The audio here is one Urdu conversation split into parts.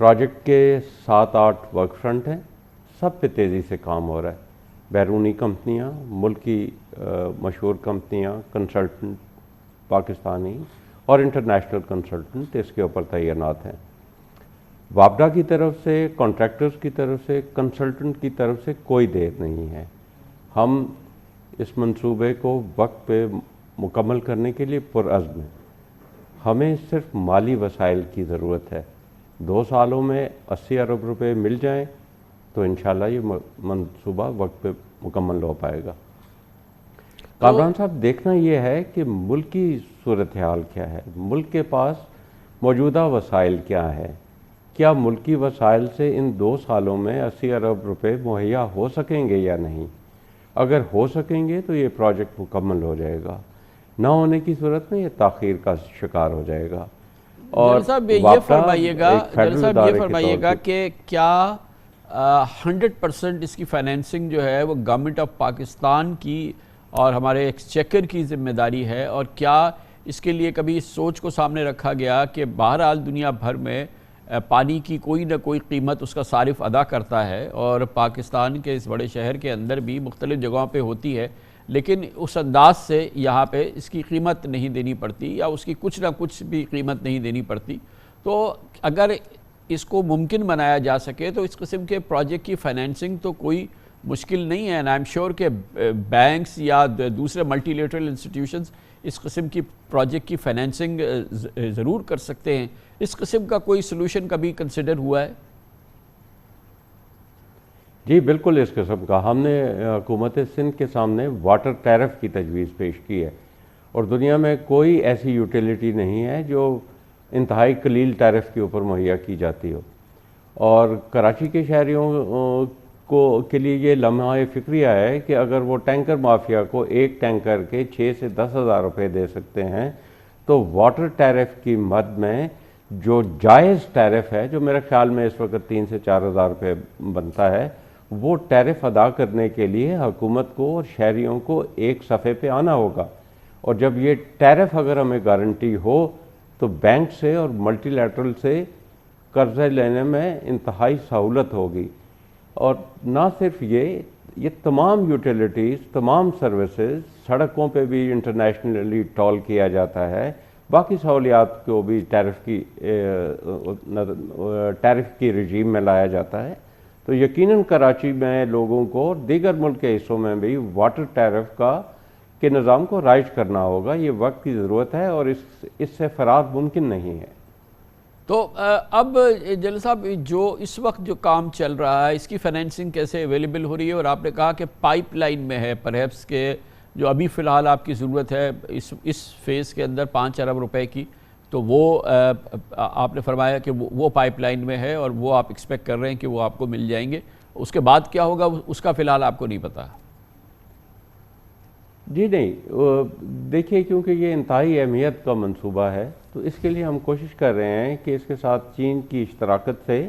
پروجیکٹ کے 7-8 ورک فرنٹ ہیں، سب پہ تیزی سے کام ہو رہا ہے۔ بیرونی کمپنیاں، ملکی مشہور کمپنیاں، کنسلٹنٹ پاکستانی اور انٹرنیشنل کنسلٹنٹ اس کے اوپر تعینات ہیں۔ وابڈا کی طرف سے، کانٹریکٹرز کی طرف سے، کنسلٹنٹ کی طرف سے کوئی دیر نہیں ہے۔ ہم اس منصوبے کو وقت پہ مکمل کرنے کے لیے پرعزم ہیں۔ ہمیں صرف مالی وسائل کی ضرورت ہے۔ 2 سالوں میں 80 ارب روپے مل جائیں تو انشاءاللہ یہ منصوبہ وقت پہ مکمل ہو پائے گا۔ کامران صاحب، دیکھنا یہ ہے کہ ملک کی صورتحال کیا ہے، ملک کے پاس موجودہ وسائل کیا ہے، کیا ملکی وسائل سے ان 2 سالوں میں 80 ارب روپے مہیا ہو سکیں گے یا نہیں۔ اگر ہو سکیں گے تو یہ پروجیکٹ مکمل ہو جائے گا، نہ ہونے کی صورت میں یہ تاخیر کا شکار ہو جائے گا۔ اور جنرل صاحب یہ فرمائیے گا کہ کیا 100% اس کی فائنینسنگ جو ہے وہ گورنمنٹ آف پاکستان کی اور ہمارے ایکسچیکر کی ذمہ داری ہے، اور کیا اس کے لیے کبھی اس سوچ کو سامنے رکھا گیا کہ بہرحال دنیا بھر میں پانی کی کوئی نہ کوئی قیمت اس کا صارف ادا کرتا ہے، اور پاکستان کے اس بڑے شہر کے اندر بھی مختلف جگہوں پہ ہوتی ہے، لیکن اس انداز سے یہاں پہ اس کی قیمت نہیں دینی پڑتی یا اس کی کچھ نہ کچھ بھی قیمت نہیں دینی پڑتی؟ تو اگر اس کو ممکن بنایا جا سکے تو اس قسم کے پروجیکٹ کی فائنینسنگ تو کوئی مشکل نہیں ہے، اینڈ آئی ایم شیور کہ بینکس یا دوسرے ملٹی لیٹرل انسٹیٹیوشنز اس قسم کی پروجیکٹ کی فائنینسنگ ضرور کر سکتے ہیں۔ اس قسم کا کوئی سلوشن کبھی کنسیڈر ہوا ہے؟ جی بالکل، اس قسم کا ہم نے حکومت سندھ کے سامنے واٹر ٹیرف کی تجویز پیش کی ہے، اور دنیا میں کوئی ایسی یوٹیلیٹی نہیں ہے جو انتہائی قلیل ٹیرف کے اوپر مہیا کی جاتی ہو۔ اور کراچی کے شہریوں کے لیے یہ لمحہ فکریہ ہے کہ اگر وہ ٹینکر مافیا کو ایک ٹینکر کے 6 سے 10 ہزار روپے دے سکتے ہیں، تو واٹر ٹیرف کی مد میں جو جائز ٹیرف ہے، جو میرے خیال میں اس وقت 3 سے 4 ہزار روپے بنتا ہے، وہ ٹیرف ادا کرنے کے لیے حکومت کو اور شہریوں کو ایک صفحے پہ آنا ہوگا۔ اور جب یہ ٹیرف اگر ہمیں گارنٹی ہو تو بینک سے اور ملٹی لیٹرل سے قرضے لینے میں انتہائی سہولت ہوگی۔ اور نہ صرف یہ تمام یوٹیلیٹیز، تمام سروسز، سڑکوں پہ بھی انٹرنیشنلی ٹول کیا جاتا ہے، باقی سہولیات کو بھی ٹیرف کی رجیم میں لایا جاتا ہے۔ تو یقیناً کراچی میں لوگوں کو اور دیگر ملک کے حصوں میں بھی واٹر ٹیرف کے نظام کو رائج کرنا ہوگا۔ یہ وقت کی ضرورت ہے اور اس سے فرار ممکن نہیں ہے۔ تو اب جنرل صاحب، جو اس وقت جو کام چل رہا ہے اس کی فائنینسنگ کیسے اویلیبل ہو رہی ہے؟ اور آپ نے کہا کہ پائپ لائن میں ہے، پرہیپس کہ جو ابھی فی الحال آپ کی ضرورت ہے اس فیز کے اندر 5 ارب روپے کی، تو وہ آپ نے فرمایا کہ وہ پائپ لائن میں ہے اور وہ آپ ایکسپیکٹ کر رہے ہیں کہ وہ آپ کو مل جائیں گے۔ اس کے بعد کیا ہوگا اس کا فی الحال آپ کو نہیں پتا؟ جی نہیں، دیکھیے کیونکہ یہ انتہائی اہمیت کا منصوبہ ہے، تو اس کے لیے ہم کوشش کر رہے ہیں کہ اس کے ساتھ چین کی اشتراکت سے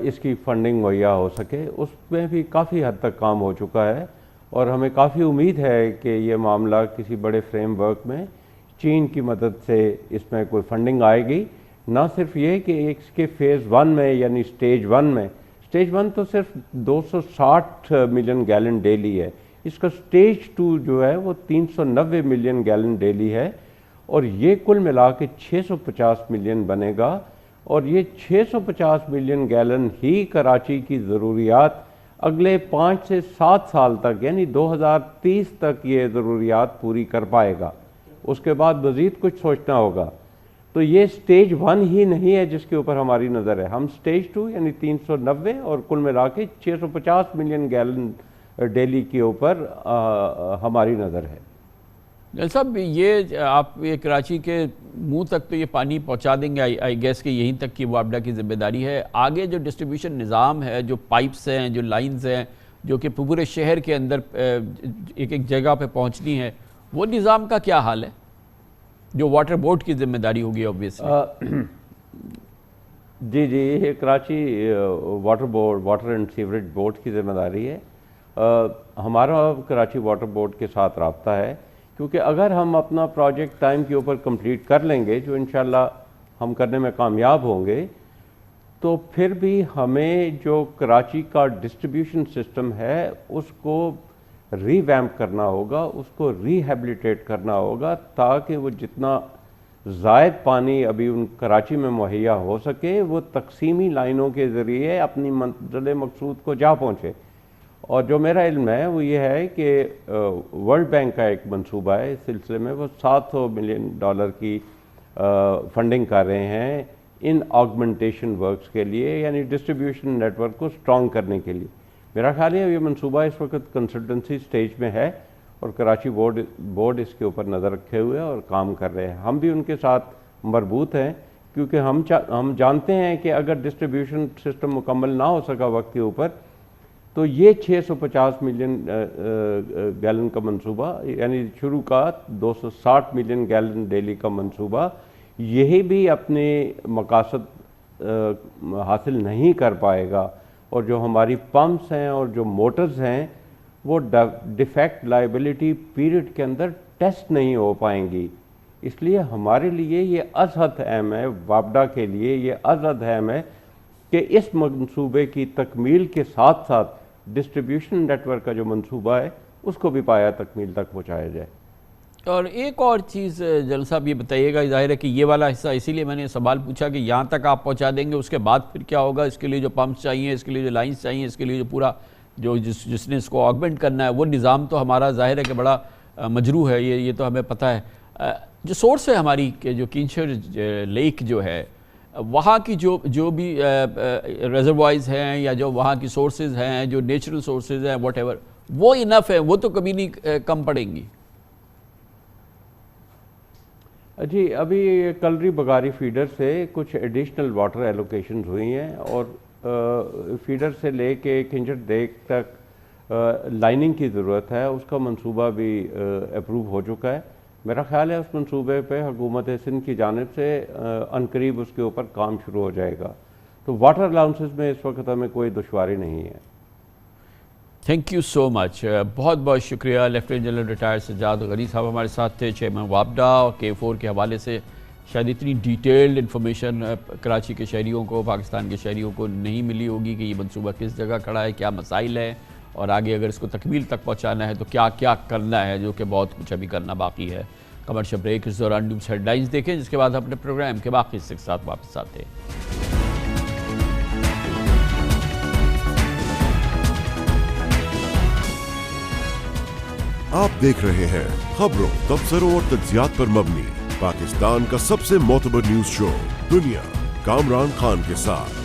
اس کی فنڈنگ مہیا ہو سکے۔ اس میں بھی کافی حد تک کام ہو چکا ہے، اور ہمیں کافی امید ہے کہ یہ معاملہ کسی بڑے فریم ورک میں چین کی مدد سے اس میں کوئی فنڈنگ آئے گی۔ نہ صرف یہ کہ اس کے فیز 1 میں یعنی سٹیج 1 تو صرف 260 ملین گیلن ڈیلی ہے، اس کا سٹیج 2 جو ہے وہ 390 ملین گیلن ڈیلی ہے، اور یہ کل ملا کے 650 ملین بنے گا۔ اور یہ 650 ملین گیلن ہی کراچی کی ضروریات اگلے 5 سے 7 سال تک یعنی 2030 تک یہ ضروریات پوری کر پائے گا۔ اس کے بعد مزید کچھ سوچنا ہوگا۔ تو یہ سٹیج 1 ہی نہیں ہے جس کے اوپر ہماری نظر ہے، ہم سٹیج 2 یعنی 390 اور کل ملا کے 650 ملین گیلن ڈیلی کے اوپر ہماری نظر ہے۔ جنرل صاحب، یہ آپ یہ کراچی کے منہ تک تو یہ پانی پہنچا دیں گے، آئی گیس کہ یہیں تک کی وابڈا کی ذمہ داری ہے۔ آگے جو ڈسٹریبیوشن نظام ہے، جو پائپس ہیں، جو لائنز ہیں، جو کہ پورے شہر کے اندر ایک ایک جگہ پہ پہنچنی ہے، وہ نظام کا کیا حال ہے جو واٹر بورڈ کی ذمہ داری ہوگی اوبویسلی؟ جی یہ Karachi water board, water and sewerage board کی ذمہ داری ہے۔ ہمارا کراچی واٹر بورڈ کے ساتھ رابطہ ہے، کیونکہ اگر ہم اپنا پروجیکٹ ٹائم کے اوپر کمپلیٹ کر لیں گے، جو انشاءاللہ ہم کرنے میں کامیاب ہوں گے، تو پھر بھی ہمیں جو کراچی کا ڈسٹریبیوشن سسٹم ہے اس کو ری ویمپ کرنا ہوگا، اس کو ری ہیبلیٹیٹ کرنا ہوگا، تاکہ وہ جتنا زائد پانی ابھی ان کراچی میں مہیا ہو سکے وہ تقسیمی لائنوں کے ذریعے اپنی منزل مقصود کو جا پہنچے۔ اور جو میرا علم ہے وہ یہ ہے کہ ورلڈ بینک کا ایک منصوبہ ہے اس سلسلے میں، وہ $700 ملین کی فنڈنگ کر رہے ہیں ان آگمنٹیشن ورکس کے لیے، یعنی ڈسٹریبیوشن نیٹ ورک کو اسٹرانگ کرنے کے لیے۔ میرا خیال ہے یہ منصوبہ اس وقت کنسلٹنسی سٹیج میں ہے اور کراچی بورڈ اس کے اوپر نظر رکھے ہوئے اور کام کر رہے ہیں۔ ہم بھی ان کے ساتھ مربوط ہیں، کیونکہ ہم جانتے ہیں کہ اگر ڈسٹریبیوشن سسٹم مکمل نہ ہو سکا وقت کے اوپر تو یہ 650 ملین گیلن کا منصوبہ، یعنی شروع کا 260 ملین گیلن ڈیلی کا منصوبہ، یہی بھی اپنے مقاصد حاصل نہیں کر پائے گا، اور جو ہماری پمپس ہیں اور جو موٹرز ہیں وہ ڈیفیکٹ لائبلٹی پیریڈ کے اندر ٹیسٹ نہیں ہو پائیں گی۔ اس لیے ہمارے لیے یہ ازحد اہم ہے، وابڈا کے لیے یہ ازحد اہم ہے کہ اس منصوبے کی تکمیل کے ساتھ ساتھ ڈسٹریبیوشن نیٹ ورک کا جو منصوبہ ہے اس کو بھی پایا تکمیل تک پہنچایا جائے۔ اور ایک اور چیز جنرل صاحب یہ بتائیے گا، ظاہر ہے کہ یہ والا حصہ اسی لیے میں نے سوال پوچھا کہ یہاں تک آپ پہنچا دیں گے، اس کے بعد پھر کیا ہوگا؟ اس کے لیے جو پمپس چاہیے، اس کے لیے جو لائنس چاہیے، اس کے لیے جو پورا جس نے اس کو آگمنٹ کرنا ہے، وہ نظام تو ہمارا ظاہر ہے کہ بڑا مجروح ہے، یہ تو ہمیں پتہ ہے۔ جو سورس ہے ہماری کہ جو کینچر لیک جو ہے، وہاں کی جو بھی ریزروائز ہیں یا جو وہاں کی سورسز ہیں، جو نیچرل سورسز ہیں واٹ ایور، وہ انف ہیں، وہ تو کبھی نہیں کم پڑیں گی۔ جی ابھی کلری بغاری فیڈر سے کچھ ایڈیشنل واٹر ایلوکیشنز ہوئی ہیں، اور فیڈر سے لے کے کھنجر دیگ تک لائننگ کی ضرورت ہے، اس کا منصوبہ بھی اپروو ہو چکا ہے۔ میرا خیال ہے اس منصوبے پہ حکومت سندھ کی جانب سے عنقریب اس کے اوپر کام شروع ہو جائے گا، تو واٹر الاؤنسز میں اس وقت ہمیں کوئی دشواری نہیں ہے۔ تھینک یو سو مچ، بہت بہت شکریہ۔ لیفٹیننٹ جنرل ریٹائر سجاد غنی صاحب ہمارے ساتھ تھے، چیئرمین وابڈا، اور K4 کے حوالے سے شاید اتنی ڈیٹیلڈ انفارمیشن کراچی کے شہریوں کو، پاکستان کے شہریوں کو نہیں ملی ہوگی کہ یہ منصوبہ کس جگہ کھڑا ہے، کیا مسائل ہیں، اور آگے اگر اس کو تکمیل تک پہنچانا ہے تو کیا کیا کرنا ہے، جو کہ بہت کچھ ابھی کرنا باقی ہے۔ کمرشل بریک، اس دوران نیوز ہیڈ لائنز دیکھیں، جس کے بعد اپنے پروگرام کے باقی حصے کے ساتھ واپس آتے ہیں۔ آپ دیکھ رہے ہیں خبروں، تبصروں اور تجزیات پر مبنی پاکستان کا سب سے معتبر نیوز شو دنیا، کامران خان کے ساتھ۔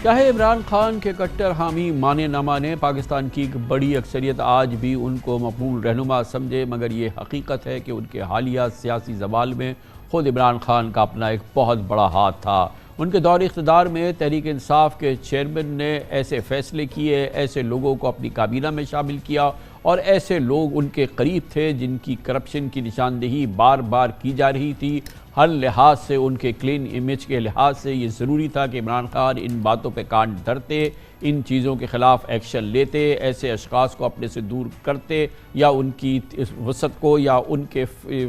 چاہے عمران خان کے کٹر حامی مانے نہ مانے، پاکستان کی ایک بڑی اکثریت آج بھی ان کو مقبول رہنما سمجھے، مگر یہ حقیقت ہے کہ ان کے حالیہ سیاسی زوال میں خود عمران خان کا اپنا ایک بہت بڑا ہاتھ تھا۔ ان کے دور اقتدار میں تحریک انصاف کے چیئرمین نے ایسے فیصلے کیے، ایسے لوگوں کو اپنی کابینہ میں شامل کیا، اور ایسے لوگ ان کے قریب تھے جن کی کرپشن کی نشاندہی بار بار کی جا رہی تھی۔ ہر لحاظ سے، ان کے کلین امیج کے لحاظ سے یہ ضروری تھا کہ عمران خان ان باتوں پہ کان دھرتے، ان چیزوں کے خلاف ایکشن لیتے، ایسے اشخاص کو اپنے سے دور کرتے، یا ان کی وسعت کو یا ان کے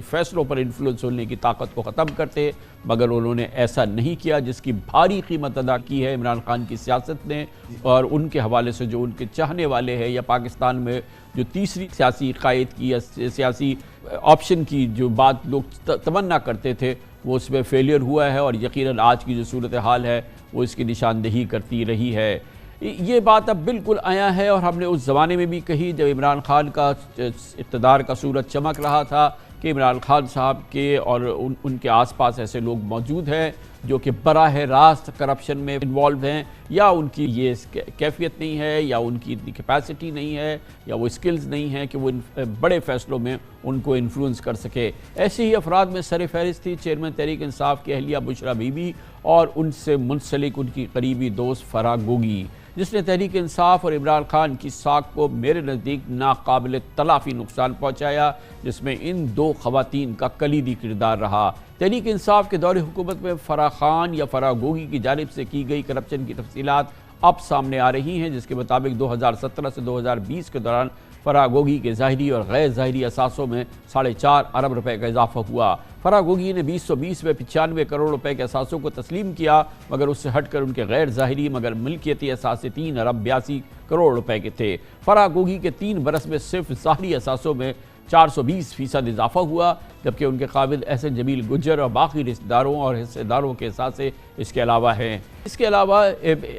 فیصلوں پر انفلوئنس ہونے کی طاقت کو ختم کرتے، مگر انہوں نے ایسا نہیں کیا، جس کی بھاری قیمت ادا کی ہے عمران خان کی سیاست نے۔ اور ان کے حوالے سے جو ان کے چاہنے والے ہیں، یا پاکستان میں جو تیسری سیاسی قائد کی یا سیاسی آپشن کی جو بات لوگ تمنا کرتے تھے، وہ اس میں فیلئر ہوا ہے، اور یقیناً آج کی جو صورتحال ہے وہ اس کی نشاندہی کرتی رہی ہے۔ یہ بات اب بالکل آیا ہے، اور ہم نے اس زمانے میں بھی کہی جب عمران خان کا اقتدار کا سورج چمک رہا تھا کہ عمران خان صاحب کے اور ان کے آس پاس ایسے لوگ موجود ہیں جو کہ براہ راست کرپشن میں انوالو ہیں، یا ان کی یہ کیفیت نہیں ہے، یا ان کی اتنی کیپیسٹی نہیں ہے، یا وہ اسکلز نہیں ہیں کہ وہ ان بڑے فیصلوں میں ان کو انفلوئنس کر سکے۔ ایسے ہی افراد میں سر فہرست تھی چیئرمین تحریک انصاف کی اہلیہ بشرا بی بی، اور ان سے منسلک ان کی قریبی دوست فرح گوگی، جس نے تحریک انصاف اور عمران خان کی ساکھ کو میرے نزدیک ناقابل تلافی نقصان پہنچایا، جس میں ان دو خواتین کا کلیدی کردار رہا۔ تحریک انصاف کے دور حکومت میں فرح خان یا فرح گوگی کی جانب سے کی گئی کرپشن کی تفصیلات اب سامنے آ رہی ہیں، جس کے مطابق 2017 سے 2020 کے دوران فراگوگی کے ظاہری اور غیر ظاہری اثاثوں میں 4.5 ارب روپے کا اضافہ ہوا۔ فراگوگی نے 2020 میں 95 کروڑ روپے کے اثاثوں کو تسلیم کیا، مگر اس سے ہٹ کر ان کے غیر ظاہری مگر ملکیتی اثاثے 3 ارب 82 کروڑ روپے کے تھے۔ فراگوگی کے 3 برس میں صرف ظاہری اثاثوں میں 420% اضافہ ہوا، جبکہ ان کے قابض احسن جمیل گجر اور باقی رشتہ داروں اور حصہ داروں کے اثاثے اس کے علاوہ ہیں۔ اس کے علاوہ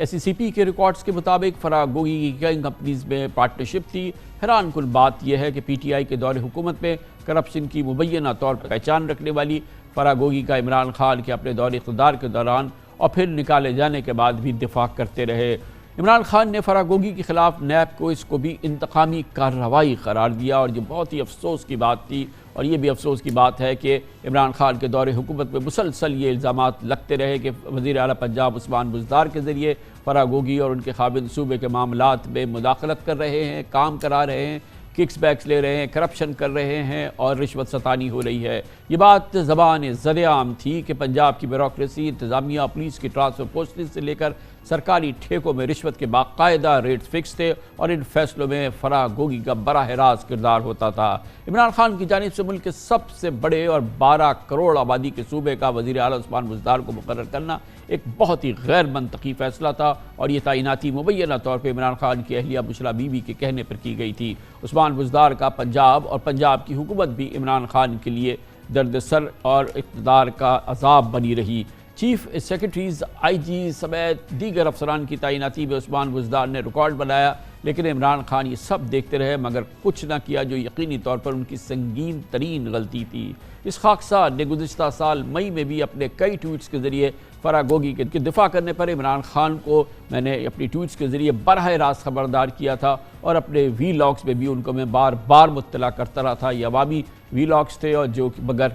SCCP کے ریکارڈز کے مطابق فراگوگی کی کئی کمپنیز میں پارٹنرشپ تھی۔ حیران کن بات یہ ہے کہ PTI کے دور حکومت میں کرپشن کی مبینہ طور پر پہچان رکھنے والی فراگوگی کا عمران خان کے اپنے دور اقتدار کے دوران اور پھر نکالے جانے کے بعد بھی دفاع کرتے رہے۔ عمران خان نے فراگوگی کے خلاف نیب کو اس کو بھی انتقامی کارروائی قرار دیا، اور یہ بہت ہی افسوس کی بات تھی، اور یہ بھی افسوس کی بات ہے کہ عمران خان کے دور حکومت میں مسلسل یہ الزامات لگتے رہے کہ وزیر اعلیٰ پنجاب عثمان بزدار کے ذریعے فراگوگی اور ان کے خاوند صوبے کے معاملات میں مداخلت کر رہے ہیں، کام کرا رہے ہیں، ککس بیکس لے رہے ہیں، کرپشن کر رہے ہیں اور رشوت ستانی ہو رہی ہے۔ یہ بات زبان زد عام تھی کہ پنجاب کی بیوروکریسی، انتظامیہ، پولیس کی ٹرانسفر پوسٹنگ سے لے کر سرکاری ٹھیکوں میں رشوت کے باقاعدہ ریٹس فکس تھے، اور ان فیصلوں میں فراگوگی کا براہ راست کردار ہوتا تھا۔ عمران خان کی جانب سے ملک کے سب سے بڑے اور 12 کروڑ آبادی کے صوبے کا وزیر اعلیٰ عثمان بزدار کو مقرر کرنا ایک بہت ہی غیر منطقی فیصلہ تھا، اور یہ تعیناتی مبینہ طور پہ عمران خان کی اہلیہ بشریٰ بی بی کے کہنے پر کی گئی تھی۔ عثمان بزدار کا پنجاب اور پنجاب کی حکومت بھی عمران خان کے لیے درد سر اور اقتدار کا عذاب بنی رہی۔ چیف سیکرٹریز، IG سمیت دیگر افسران کی تعیناتی میں عثمان بزدار نے ریکارڈ بنایا، لیکن عمران خان یہ سب دیکھتے رہے مگر کچھ نہ کیا، جو یقینی طور پر ان کی سنگین ترین غلطی تھی۔ اس خاکسار نے گزشتہ سال مئی میں بھی اپنے کئی ٹویٹس کے ذریعے فراگوگی کے دفاع کرنے پر عمران خان کو میں نے اپنی ٹویٹس کے ذریعے براہ راست خبردار کیا تھا، اور اپنے ویلاگز میں بھی ان کو میں بار بار مطلع کرتا رہا تھا۔ یہ عوامی ویلاگز تھے، اور جو مگر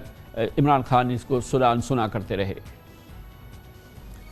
عمران خان اس کو سنا کرتے رہے۔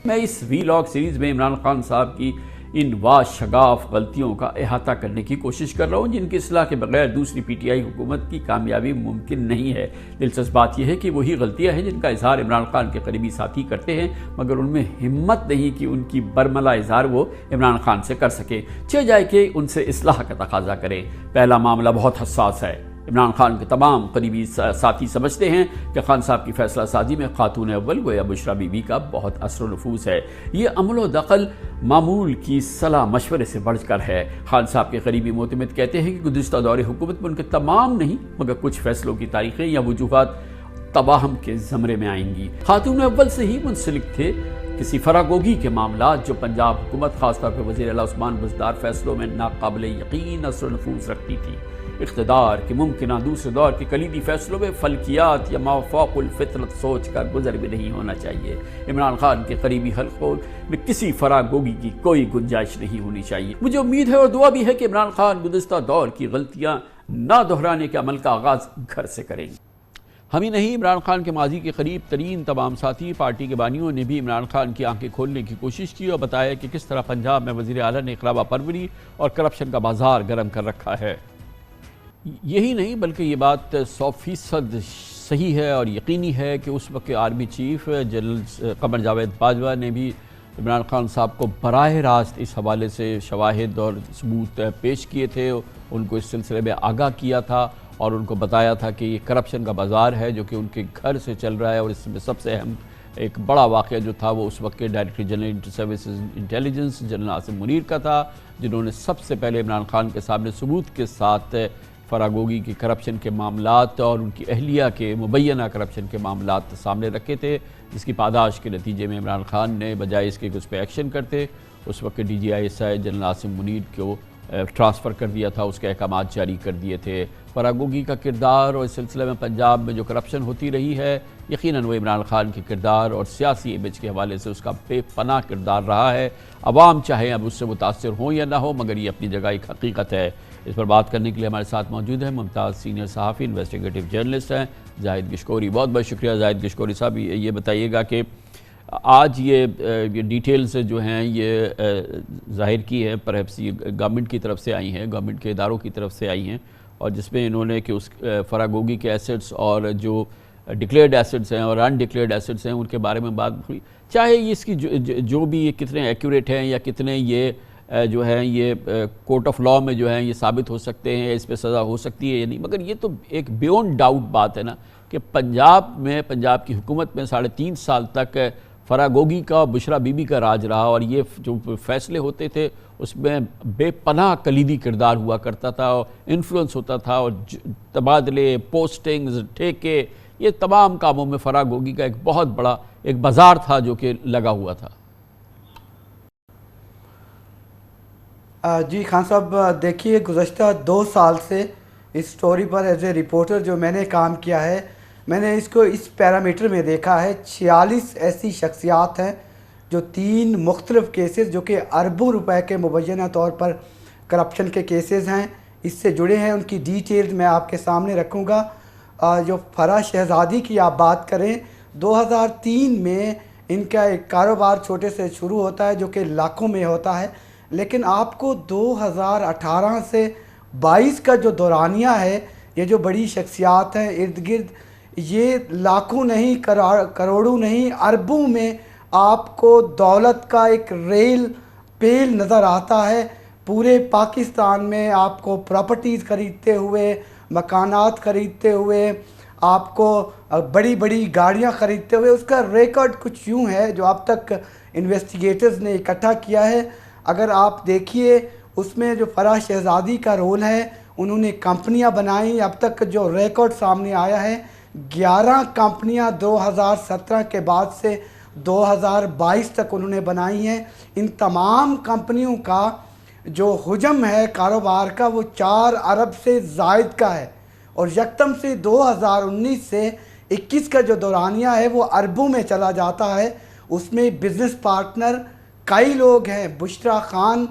میں اس ویلاگ سیریز میں عمران خان صاحب کی ان واشگاف غلطیوں کا احاطہ کرنے کی کوشش کر رہا ہوں، جن کی اصلاح کے بغیر دوسری PTI حکومت کی کامیابی ممکن نہیں ہے۔ دلچسپ بات یہ ہے کہ وہی غلطیاں ہیں جن کا اظہار عمران خان کے قریبی ساتھی کرتے ہیں، مگر ان میں ہمت نہیں کہ ان کی برملا اظہار وہ عمران خان سے کر سکیں، چہ جائے کہ ان سے اصلاح کا تقاضا کریں۔ پہلا معاملہ بہت حساس ہے۔ عمران خان کے تمام قریبی ساتھی سمجھتے ہیں کہ خان صاحب کی فیصلہ سازی میں خاتون اول گویا بشریٰ بی بی کا بہت اثر و نفوذ ہے۔ یہ عمل و دخل معمول کی صلاح مشورے سے بڑھ کر ہے۔ خان صاحب کے قریبی معتمد کہتے ہیں کہ گزشتہ دور حکومت میں ان کے تمام نہیں مگر کچھ فیصلوں کی تاریخیں یا وجوہات تباہم کے زمرے میں آئیں گی۔ خاتون اول سے ہی منسلک تھے کسی فراگوگی کے معاملات، جو پنجاب حکومت خاص طور پر وزیر اعلیٰ عثمان بزدار فیصلوں میں ناقابل یقین اثر و نفوذ رکھتی تھی۔ اقتدار کے ممکنہ دوسرے دور کے کلیدی فیصلوں میں فلکیات یا مافوق الفطرت سوچ کا گزر بھی نہیں ہونا چاہیے۔ عمران خان کے قریبی حلقوں میں کسی فراگوگی کی کوئی گنجائش نہیں ہونی چاہیے۔ مجھے امید ہے اور دعا بھی ہے کہ عمران خان گزشتہ دور کی غلطیاں نہ دہرانے کے عمل کا آغاز گھر سے کریں گے۔ ہم ہی نہیں، عمران خان کے ماضی کے قریب ترین تمام ساتھی پارٹی کے بانیوں نے بھی عمران خان کی آنکھیں کھولنے کی کوشش کی اور بتایا کہ کس طرح پنجاب میں وزیر اعلیٰ نے خرابہ پروری اور کرپشن کا بازار گرم کر رکھا ہے۔ یہی نہیں بلکہ یہ بات 100% صحیح ہے اور یقینی ہے کہ اس وقت کے army chief general Qamar Javed Bajwa نے بھی عمران خان صاحب کو براہ راست اس حوالے سے شواہد اور ثبوت پیش کیے تھے، ان کو اس سلسلے میں آگاہ کیا تھا اور ان کو بتایا تھا کہ یہ کرپشن کا بازار ہے جو کہ ان کے گھر سے چل رہا ہے، اور اس میں سب سے اہم ایک بڑا واقعہ جو تھا وہ اس وقت کے director general inter services intelligence general Asim Munir کا تھا، جنہوں نے سب سے پہلے عمران خان کے سامنے ثبوت کے ساتھ فراگوگی کی کرپشن کے معاملات اور ان کی اہلیہ کے مبینہ کرپشن کے معاملات سامنے رکھے تھے، جس کی پاداش کے نتیجے میں عمران خان نے بجائے اس کے اس پہ ایکشن کرتے اس وقت DGI جنرل عاصم منیر کو ٹرانسفر کر دیا تھا، اس کے احکامات جاری کر دیے تھے۔ فراگوگی کا کردار اور اس سلسلے میں پنجاب میں جو کرپشن ہوتی رہی ہے، یقیناً وہ عمران خان کے کردار اور سیاسی امیج کے حوالے سے اس کا بے پناہ کردار رہا ہے۔ عوام چاہے اب اس سے متاثر ہوں یا نہ ہو، مگر یہ اپنی جگہ ایک حقیقت ہے۔ اس پر بات کرنے کے لیے ہمارے ساتھ موجود ہیں ممتاز سینئر صحافی انویسٹیگیٹو جرنلسٹ ہیں زاہد گشکوری۔ بہت بہت شکریہ زاہد گشکوری صاحب۔ یہ بتائیے گا کہ آج یہ ڈیٹیلز جو ہیں یہ ظاہر کی ہے، پرہیپس یہ گورنمنٹ کی طرف سے آئی ہیں، گورنمنٹ کے اداروں کی طرف سے آئی ہیں، اور جس میں انہوں نے کہ اس فراگوگی کے ایسٹس اور جو ڈکلیئرڈ ایسٹس ہیں اور ان ڈکلیئرڈ ایسٹس ہیں ان کے بارے میں بات ہوئی، چاہے اس کی جو بھی یہ کتنے ایکوریٹ ہیں یا کتنے یہ جو ہیں یہ کورٹ آف لاء میں جو ہیں یہ ثابت ہو سکتے ہیں، اس پہ سزا ہو سکتی ہے یا نہیں، مگر یہ تو ایک بیونڈ ڈاؤٹ بات ہے نا کہ پنجاب کی حکومت میں 3.5 سال تک فرح گوگی کا اور بشرا بی بی کا راج رہا، اور یہ جو فیصلے ہوتے تھے اس میں بے پناہ کلیدی کردار ہوا کرتا تھا، اور انفلوئنس ہوتا تھا، اور تبادلے، پوسٹنگز، ٹھیکے، یہ تمام کاموں میں فرح گوگی کا ایک بہت بڑا ایک بازار تھا جو کہ لگا ہوا تھا۔ جی خان صاحب، دیکھیے گزشتہ 2 سال سے اس سٹوری پر ایز اے رپورٹر جو میں نے کام کیا ہے، میں نے اس کو اس پیرامیٹر میں دیکھا ہے 46 ایسی شخصیات ہیں جو 3 مختلف کیسز جو کہ اربوں روپے کے مبینہ طور پر کرپشن کے کیسز ہیں اس سے جڑے ہیں، ان کی ڈیٹیلز میں آپ کے سامنے رکھوں گا۔ جو فرح شہزادی کی آپ بات کریں، 2003 میں ان کا ایک کاروبار چھوٹے سے شروع ہوتا ہے جو کہ لاکھوں میں ہوتا ہے، لیکن آپ کو 2018 سے 22 کا جو دورانیہ ہے، یہ جو بڑی شخصیات ہیں ارد گرد، یہ لاکھوں نہیں، کروڑوں نہیں، اربوں میں آپ کو دولت کا ایک ریل پیل نظر آتا ہے۔ پورے پاکستان میں آپ کو پراپرٹیز خریدتے ہوئے، مکانات خریدتے ہوئے، آپ کو بڑی بڑی گاڑیاں خریدتے ہوئے، اس کا ریکارڈ کچھ یوں ہے جو اب تک انویسٹیگیٹرز نے اکٹھا کیا ہے۔ اگر آپ دیکھیے اس میں جو فرح شہزادی کا رول ہے، انہوں نے کمپنیاں بنائیں، اب تک جو ریکارڈ سامنے آیا ہے 11 کمپنیاں 2017 کے بعد سے 2022 تک انہوں نے بنائی ہیں۔ ان تمام کمپنیوں کا جو حجم ہے کاروبار کا وہ 4 ارب سے زائد کا ہے، اور یکدم سے 2019 سے 21 کا جو دورانیہ ہے وہ اربوں میں چلا جاتا ہے۔ اس میں بزنس پارٹنر کئی لوگ ہیں، بشرا خان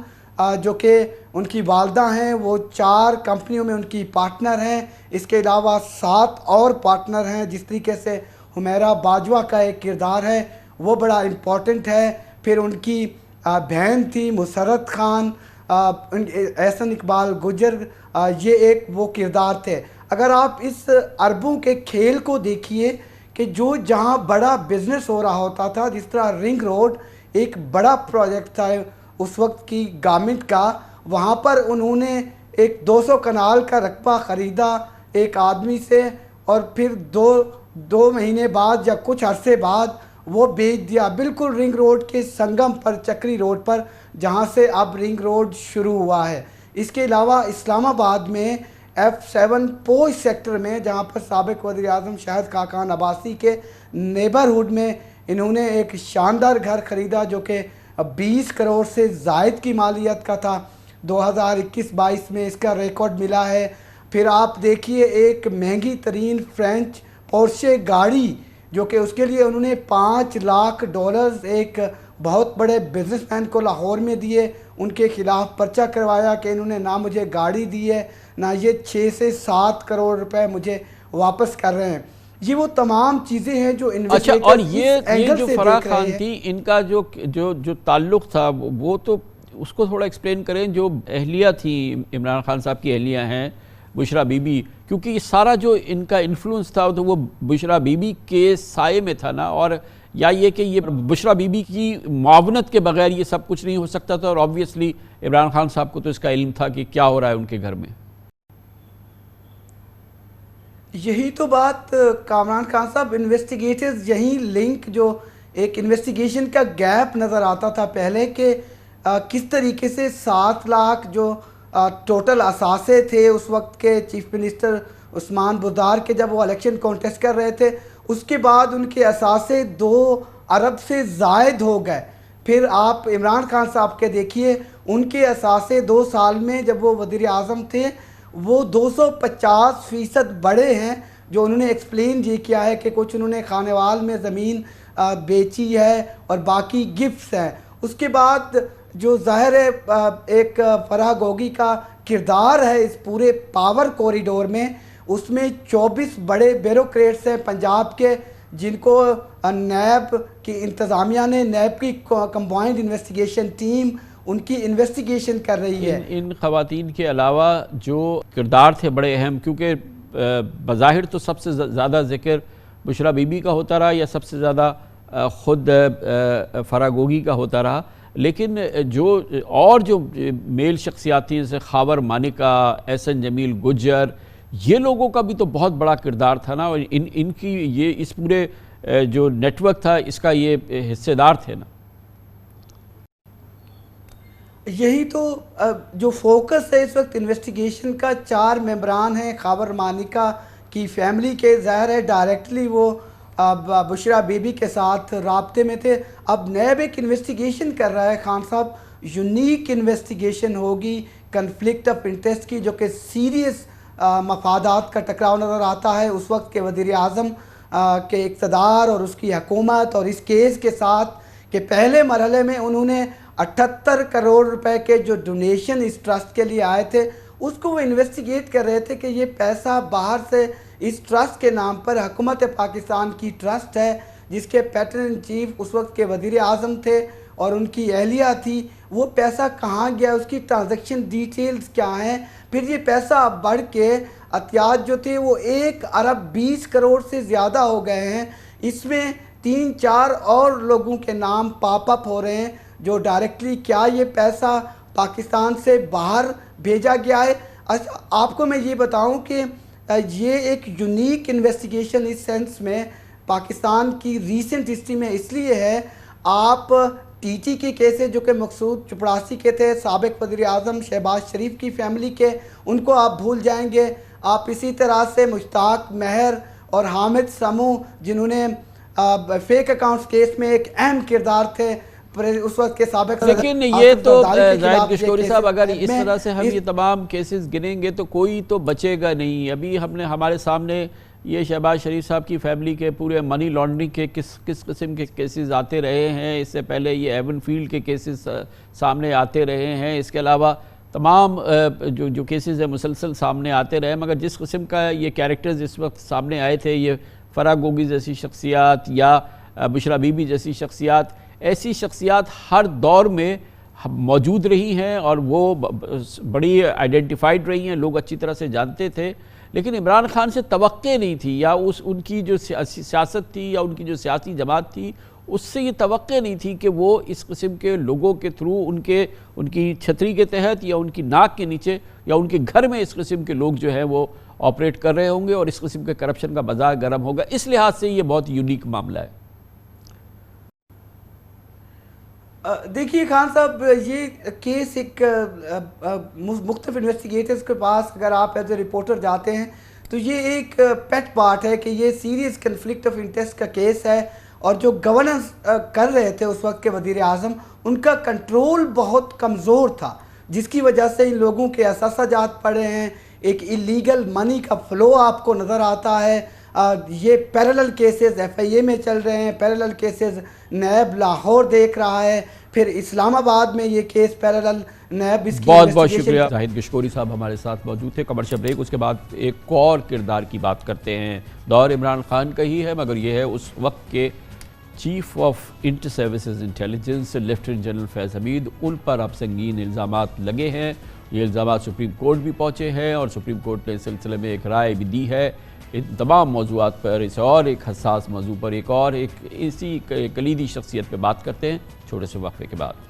جو کہ ان کی والدہ ہیں، وہ 4 کمپنیوں میں ان کی پارٹنر ہیں، اس کے علاوہ 7 اور پارٹنر ہیں۔ جس طریقے سے حمیرہ باجوہ کا ایک کردار ہے وہ بڑا امپورٹنٹ ہے، پھر ان کی بہن تھی مسرت خان، احسن اقبال گجر، یہ ایک وہ کردار تھے۔ اگر آپ اس اربوں کے کھیل کو دیکھیے کہ جو جہاں بڑا بزنس ہو رہا ہوتا تھا، جس طرح رنگ روڈ ایک بڑا پروجیکٹ تھا اس وقت کی گورنمنٹ کا، وہاں پر انہوں نے ایک 200 کنال کا رقبہ خریدا ایک آدمی سے، اور پھر دو مہینے بعد یا کچھ عرصے بعد وہ بیچ دیا، بالکل رنگ روڈ کے سنگم پر، چکری روڈ پر، جہاں سے اب رنگ روڈ شروع ہوا ہے۔ اس کے علاوہ اسلام آباد میں F7 پوش سیکٹر میں، جہاں پر سابق وزیر اعظم شاہد خاقان عباسی کے نیبرہڈ میں انہوں نے ایک شاندار گھر خریدا جو کہ 20 کروڑ سے زائد کی مالیت کا تھا۔ 2021-22 میں اس کا ریکارڈ ملا ہے۔ پھر آپ دیکھیے ایک مہنگی ترین فرینچ پورشے گاڑی جو کہ اس کے لیے انہوں نے $5 لاکھ ایک بہت بڑے بزنس مین کو لاہور میں دیے، ان کے خلاف پرچہ کروایا کہ انہوں نے نہ مجھے گاڑی دی ہے، نہ یہ 6 سے 7 کروڑ روپے مجھے واپس کر رہے ہیں۔ یہ وہ تمام چیزیں ہیں جو اچھا، اور یہ جو فرح خان تھی، ان کا جو تعلق تھا وہ تو اس کو تھوڑا ایکسپلین کریں۔ جو اہلیہ تھی عمران خان صاحب کی اہلیہ ہیں بشرا بی بی، کیونکہ یہ سارا جو ان کا انفلوئنس تھا تو وہ بشرا بی بی کے سائے میں تھا نا، اور یا یہ کہ یہ بشرا بی بی کی معاونت کے بغیر یہ سب کچھ نہیں ہو سکتا تھا، اور آبویسلی عمران خان صاحب کو تو اس کا علم تھا کہ کیا ہو رہا ہے ان کے گھر میں۔ یہی تو بات کامران خان صاحب، انویسٹیگیٹرز یہی لنک جو ایک انویسٹیگیشن کا گیپ نظر آتا تھا پہلے کہ کس طریقے سے 7 لاکھ جو ٹوٹل اثاثے تھے اس وقت کے چیف منسٹر عثمان بزدار کے، جب وہ الیکشن کانٹیسٹ کر رہے تھے، اس کے بعد ان کے اثاثے 2 ارب سے زائد ہو گئے۔ پھر آپ عمران خان صاحب کے دیکھیے، ان کے اثاثے 2 سال میں جب وہ وزیر اعظم تھے وہ 250% بڑے ہیں، جو انہوں نے ایکسپلین یہ کیا ہے کہ کچھ انہوں نے خانوال میں زمین بیچی ہے اور باقی گفٹس ہیں۔ اس کے بعد جو ظاہر ہے ایک فرح گوگی کا کردار ہے اس پورے پاور کوریڈور میں، اس میں 24 بڑے بیوروکریٹس ہیں پنجاب کے، جن کو نیب کی انتظامیہ نے، نیب کی کمبائنڈ انویسٹیگیشن ٹیم ان کی انویسٹیگیشن کر رہی ہے۔ ان خواتین کے علاوہ جو کردار تھے بڑے اہم، کیونکہ بظاہر تو سب سے زیادہ ذکر بشرا بی بی کا ہوتا رہا یا سب سے زیادہ خود فرح گوگی کا ہوتا رہا، لیکن جو میل شخصیات ہیں جیسے خاور مانیکا، احسن جمیل گجر، یہ لوگوں کا بھی تو بہت بڑا کردار تھا نا، اور ان کی یہ اس پورے جو نیٹ ورک تھا اس کا یہ حصے دار تھے نا۔ یہی تو جو فوکس ہے اس وقت انویسٹیگیشن کا، 4 ممبران ہیں خاور مانیکا کی فیملی کے، ظاہر ہے ڈائریکٹلی وہ بشرا بی بی کے ساتھ رابطے میں تھے۔ اب نیب ایک انویسٹیگیشن کر رہا ہے خان صاحب، یونیک انویسٹیگیشن ہوگی کنفلکٹ آف انٹرسٹ کی، جو کہ سیریس مفادات کا ٹکراؤ نظر آتا ہے اس وقت کے وزیر اعظم کے اقتدار اور اس کی حکومت اور اس کیس کے ساتھ، کہ پہلے مرحلے میں انہوں نے 78 کروڑ روپے کے جو ڈونیشن اس ٹرسٹ کے لیے آئے تھے اس کو وہ انویسٹیگیٹ کر رہے تھے کہ یہ پیسہ باہر سے اس ٹرسٹ کے نام پر، حکومت پاکستان کی ٹرسٹ ہے جس کے پیٹرن ان چیف اس وقت کے وزیر اعظم تھے اور ان کی اہلیہ تھی، وہ پیسہ کہاں گیا، اس کی ٹرانزیکشن ڈیٹیلز کیا ہیں۔ پھر یہ پیسہ اب بڑھ کے عطیات جو تھے وہ 1 ارب 20 کروڑ سے زیادہ ہو گئے ہیں۔ اس میں 3-4 اور لوگوں کے نام پاپ اپ ہو رہے ہیں جو ڈائریکٹلی، کیا یہ پیسہ پاکستان سے باہر بھیجا گیا ہے۔ آپ کو میں یہ بتاؤں کہ یہ ایک یونیک انویسٹیگیشن اس سینس میں پاکستان کی ریسنٹ ہسٹری میں اس لیے ہے، آپ ٹی ٹی کے کیسز جو کہ مقصود چپڑاسی کے تھے، سابق وزیر اعظم شہباز شریف کی فیملی کے، ان کو آپ بھول جائیں گے۔ آپ اسی طرح سے مشتاق مہر اور حامد سمو جنہوں نے فیک اکاؤنٹس کیس میں ایک اہم کردار تھے اس وقت کے سابق، لیکن یہ تو زاہد گشکوری صاحب اگر اس طرح سے ہم یہ تمام کیسز گنیں گے تو کوئی تو بچے گا نہیں۔ ابھی ہمارے سامنے یہ شہباز شریف صاحب کی فیملی کے پورے منی لانڈرنگ کے کس قسم کے کیسز آتے رہے ہیں، اس سے پہلے یہ ایون فیلڈ کے کیسز سامنے آتے رہے ہیں، اس کے علاوہ تمام جو کیسز ہیں مسلسل سامنے آتے رہے، مگر جس قسم کا یہ کیریکٹرز اس وقت سامنے آئے تھے، یہ فرح گوگی جیسی شخصیات یا بشرا بی بی جیسی شخصیات، ایسی شخصیات ہر دور میں موجود رہی ہیں اور وہ بڑی آئیڈینٹیفائڈ رہی ہیں، لوگ اچھی طرح سے جانتے تھے، لیکن عمران خان سے توقع نہیں تھی، یا ان کی جو سیاست تھی یا ان کی جو سیاسی جماعت تھی اس سے یہ توقع نہیں تھی کہ وہ اس قسم کے لوگوں کے تھرو ان کی چھتری کے تحت یا ان کی ناک کے نیچے یا ان کے گھر میں اس قسم کے لوگ جو ہیں وہ آپریٹ کر رہے ہوں گے اور اس قسم کے کرپشن کا بازار گرم ہوگا۔ اس لحاظ سے یہ بہت یونیک معاملہ ہے۔ دیکھیے خان صاحب، یہ کیس ایک مختلف انویسٹیگیٹرز کے پاس اگر آپ ایز اے رپورٹر جاتے ہیں تو یہ ایک پیٹ پارٹ ہے کہ یہ سیریس کنفلکٹ آف انٹرسٹ کا کیس ہے، اور جو گورننس کر رہے تھے اس وقت کے وزیر اعظم، ان کا کنٹرول بہت کمزور تھا، جس کی وجہ سے ان لوگوں کے اثاثہ جات پڑے ہیں، ایک ایلیگل منی کا فلو آپ کو نظر آتا ہے۔ یہ پیرلل کیسز ایف آئی اے میں چل رہے ہیں، پیرلل کیسز نیب لاہور دیکھ رہا ہے، پھر اسلام آباد میں یہ کیس پیرلل نیب اس کی بہت شکریہ زاہد گشکوری صاحب ہمارے ساتھ موجود تھے۔ کمرشل بریک، اس کے بعد ایک اور کردار کی بات کرتے ہیں، دور عمران خان کا ہی ہے مگر یہ ہے اس وقت کے chief of inter services intelligence lieutenant general Faiz Hamid, ان پر اب سنگین الزامات لگے ہیں۔ یہ الزامات سپریم کورٹ بھی پہنچے ہیں اور سپریم کورٹ نے اس سلسلے میں ایک رائے بھی دی ہے۔ ان تمام موضوعات پر، اس اور ایک حساس موضوع پر، ایک اسی کلیدی شخصیت پہ بات کرتے ہیں چھوٹے سے وقفے کے بعد۔